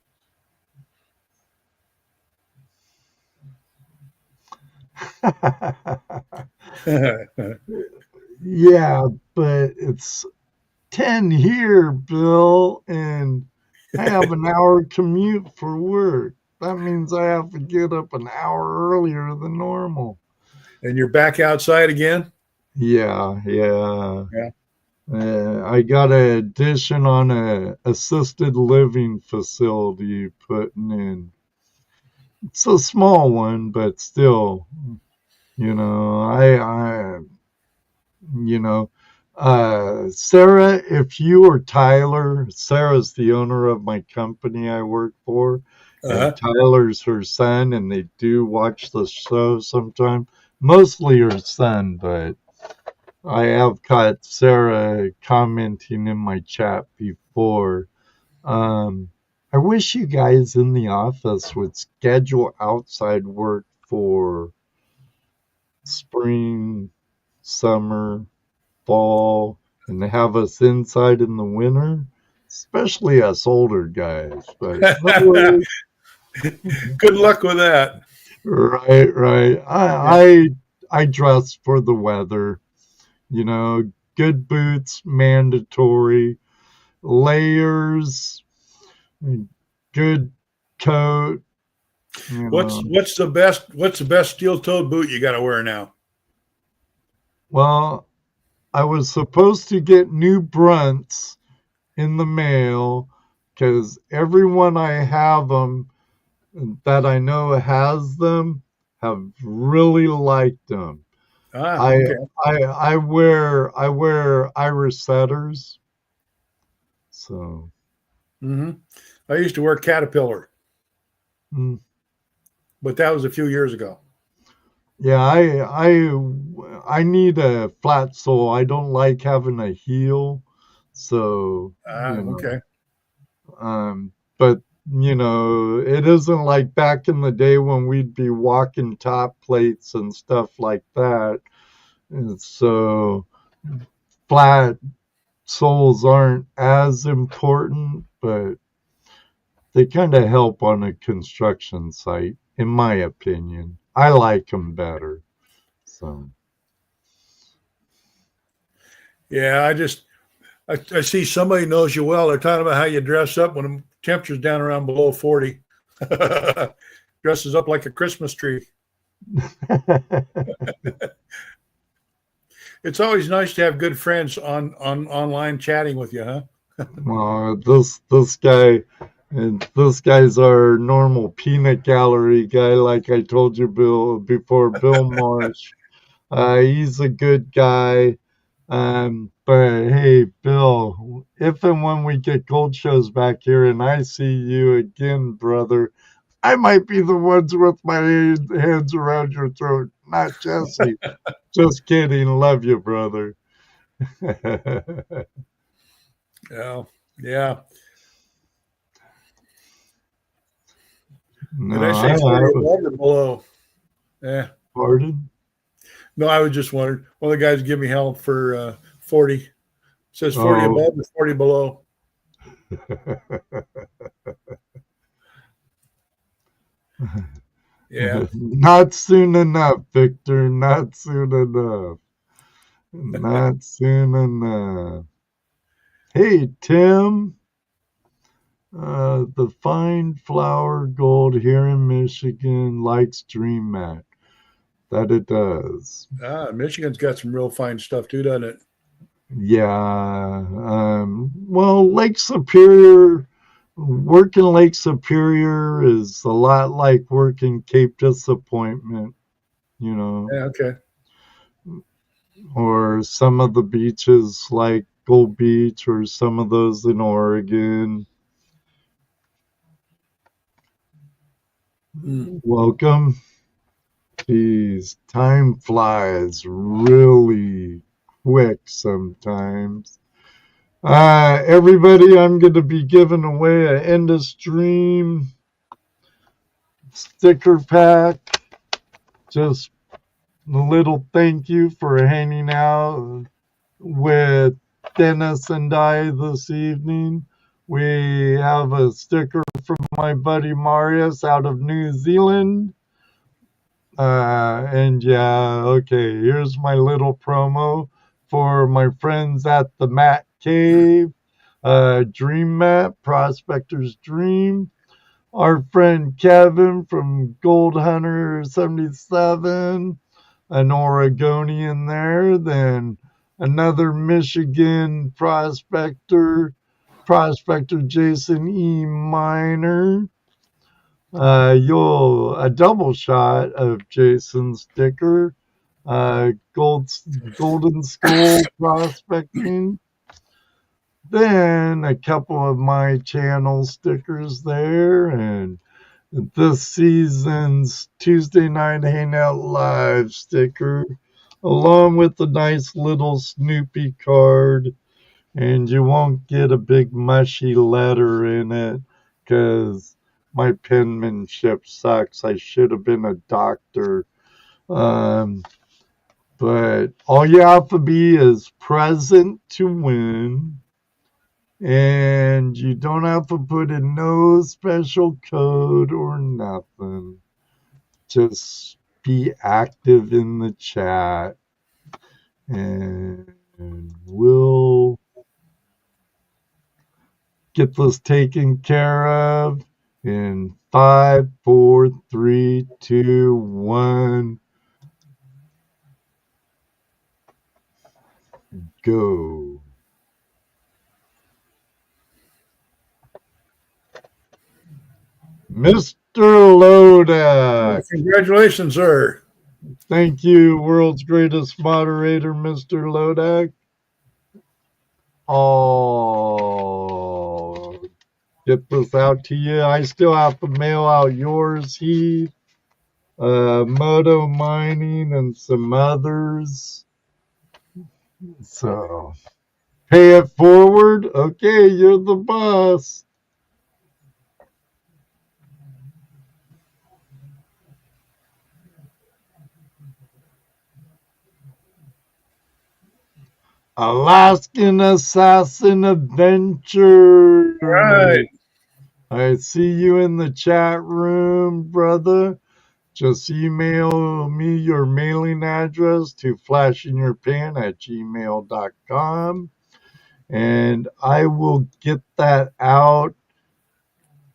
Yeah, but it's 10 here, Bill, and I have an hour commute for work. That means I have to get up an hour earlier than normal. And you're back outside again? Yeah. I got an addition on a assisted living facility putting in. It's a small one, but still, Sarah, if you or Tyler, Sarah's the owner of my company I work for, and Tyler's her son, and they do watch the show sometime. Mostly her son, but I have caught Sarah commenting in my chat before. I wish you guys in the office would schedule outside work for spring, summer, fall, and have us inside in the winter, especially us older guys. But good luck with that. Right. I dress for the weather. good boots, mandatory. Layers, good coat. What's the best steel-toed boot you got to wear now? Well, I was supposed to get new Brunts in the mail because everyone I have them that I know has them have really liked them. Okay. I wear Irish setters. So I used to wear Caterpillar, mm, but that was a few years ago. yeah, I need a flat sole. I don't like having a heel. So Okay. But it isn't like back in the day when we'd be walking top plates and stuff like that. And so flat soles aren't as important, but they kind of help on a construction site, in my opinion. I like them better. So Yeah, I see somebody knows you well. They're talking about how you dress up when the temperature's down around below 40. Dresses up like a Christmas tree. It's always nice to have good friends on online chatting with you, huh? this guy, and this guy's our normal peanut gallery guy, like I told you, Bill, before, Bill Marsh. He's a good guy. But hey, Bill, if and when we get gold shows back here and I see you again, brother, I might be the ones with my hands around your throat, not Jesse. Just kidding. Love you, brother. Yeah. No, Did I say 40 above or below? Yeah. Pardon? No, I was just wondering. One of the guys give me hell for 40. It says 40 above or 40 below. Yeah. Not soon enough, Victor. Not soon enough. Not soon enough. Hey, Tim. The fine flower gold here in Michigan likes Dream Mat. That it does. Michigan's got some real fine stuff too, doesn't it? Yeah. Well, Lake Superior, working Lake Superior is a lot like working Cape Disappointment, Yeah, okay. or some of the beaches like Gold Beach or some of those in Oregon. Welcome. Geez, time flies really quick sometimes. Everybody, I'm going to be giving away an end of stream sticker pack. Just a little thank you for hanging out with Dennis and I this evening. We have a sticker from my buddy Marius out of New Zealand. And yeah, okay, here's my little promo for my friends at the Mat Cave, Dream Mat, Prospector's Dream. Our friend Kevin from Gold Hunter 77, an Oregonian there, then another Michigan prospector Jason E. Miner. A double shot of Jason's sticker, Golden School Prospecting. Then a couple of my channel stickers there, and this season's Tuesday Night Hangout Live sticker, along with a nice little Snoopy card. And you won't get a big mushy letter in it because my penmanship sucks. I should have been a doctor. But all you have to be is present to win. And you don't have to put in no special code or nothing. Just be active in the chat. And And we'll get this taken care of in 5, 4, 3, 2, 1. Go. Mr. Lodak. Congratulations, sir. Thank you, world's greatest moderator, Mr. Lodak. I'll get this out to you. I still have to mail out yours, Heath, Moto Mining, and some others. So, pay it forward. Okay, you're the boss. Alaskan Assassin Adventure. All right. I see you in the chat room, brother. Just email me your mailing address to flashinyourpan@gmail.com, and I will get that out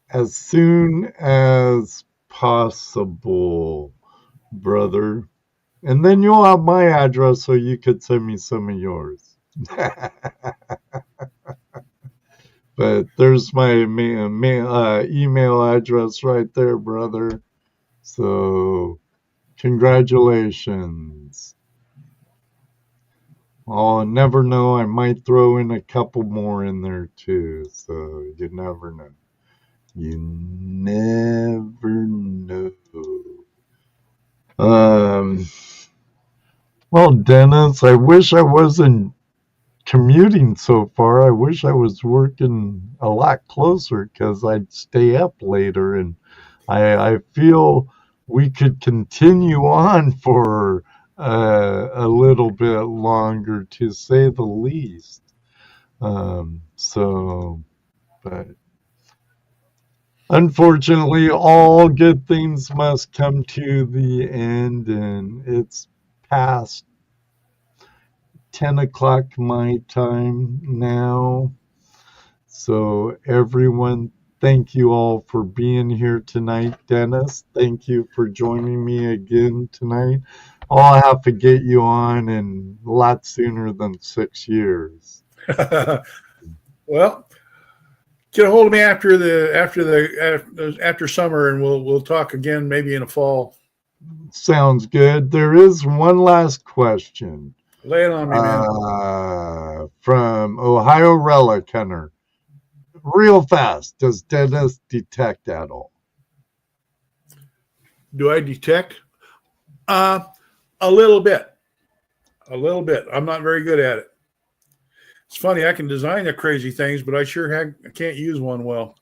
as soon as possible, brother. And then you'll have my address so you could send me some of yours. But there's my email address right there, brother. So, congratulations. I'll never know. I might throw in a couple more in there too. So, you never know. You never know. Well, Dennis, I wish I wasn't commuting so far. I wish I was working a lot closer because I'd stay up later, and I feel we could continue on for a little bit longer, to say the least. But unfortunately, all good things must come to the end, and it's past 10 o'clock my time now. So everyone, thank you all for being here tonight. Dennis, thank you for joining me again tonight. I'll have to get you on in a lot sooner than 6 years. Well, get a hold of me after summer, and we'll talk again maybe in the fall. Sounds good. There is one last question. Lay it on me, man. From Ohio Relic Hunter. Real fast, does Dennis detect at all? Do I detect? A little bit. I'm not very good at it. It's funny, I can design the crazy things, but I can't use one well.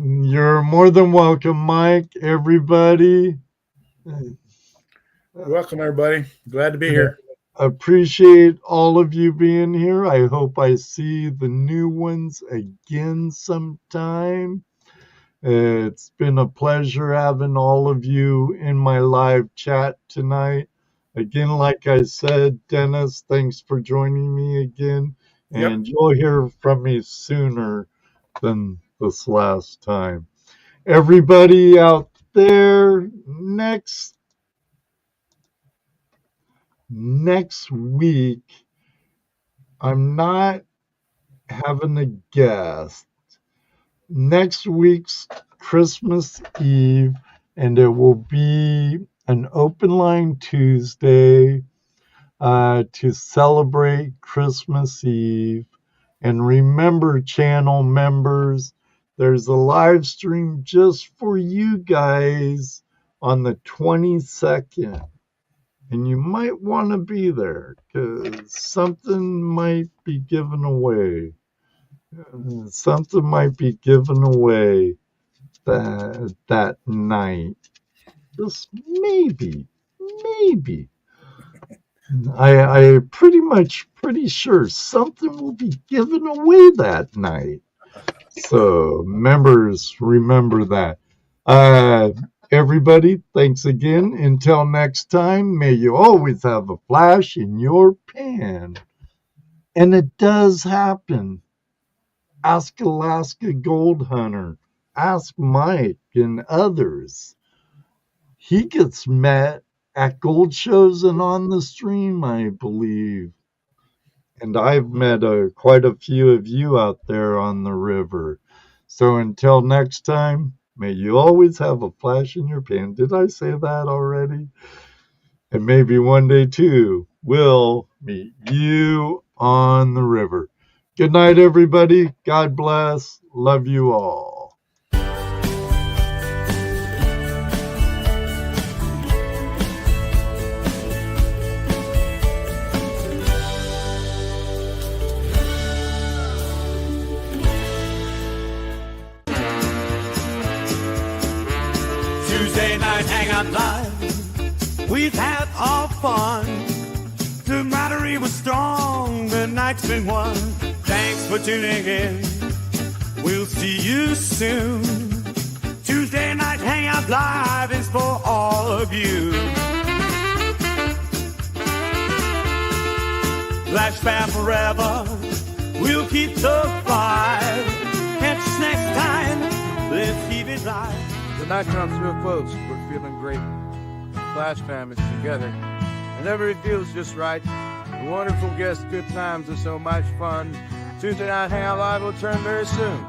You're more than welcome, Mike. Everybody. Welcome, everybody. Glad to be here. Appreciate all of you being here. I hope I see the new ones again sometime. It's been a pleasure having all of you in my live chat tonight. Again, like I said, Dennis, thanks for joining me again. And You'll hear from me sooner than this last time. Everybody out there, next week, I'm not having a guest. Next week's Christmas Eve, and it will be an open line Tuesday to celebrate Christmas Eve. And remember, channel members, there's a live stream just for you guys on the 22nd. And you might want to be there because something might be given away. Something might be given away that night. Just maybe. I pretty sure something will be given away that night. So members, remember that. Everybody, thanks again. Until next time, may you always have a flash in your pan. And it does happen. Ask Alaska Gold Hunter. Ask Mike and others. He gets met at gold shows and on the stream, I believe. And I've met quite a few of you out there on the river. So until next time, may you always have a flash in your pan. Did I say that already? And maybe one day, too, we'll meet you on the river. Good night, everybody. God bless. Love you all. Tuesday Night Hangout Live, we've had our fun. The battery was strong, the night's been won. Thanks for tuning in, we'll see you soon. Tuesday Night Hangout Live is for all of you. FlashFam forever, we'll keep the vibe. Catch us next time, let's keep it live. The night comes real close. We're feeling great. FlashFam is together. Whenever it feels just right. The wonderful guests, good times, and so much fun. Tuesday Night Hangout Live will turn very soon.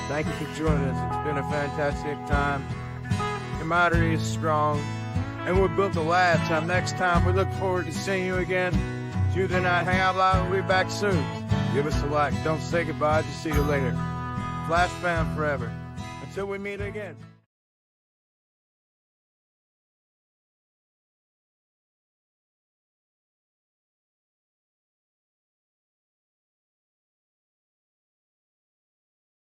Thank you for joining us. It's been a fantastic time. Camaraderie is strong, and we're built to last. Till next time, we look forward to seeing you again. Tuesday Night Hangout Live will be back soon. Give us a like. Don't say goodbye. Just see you later. FlashFam forever. Until we meet again.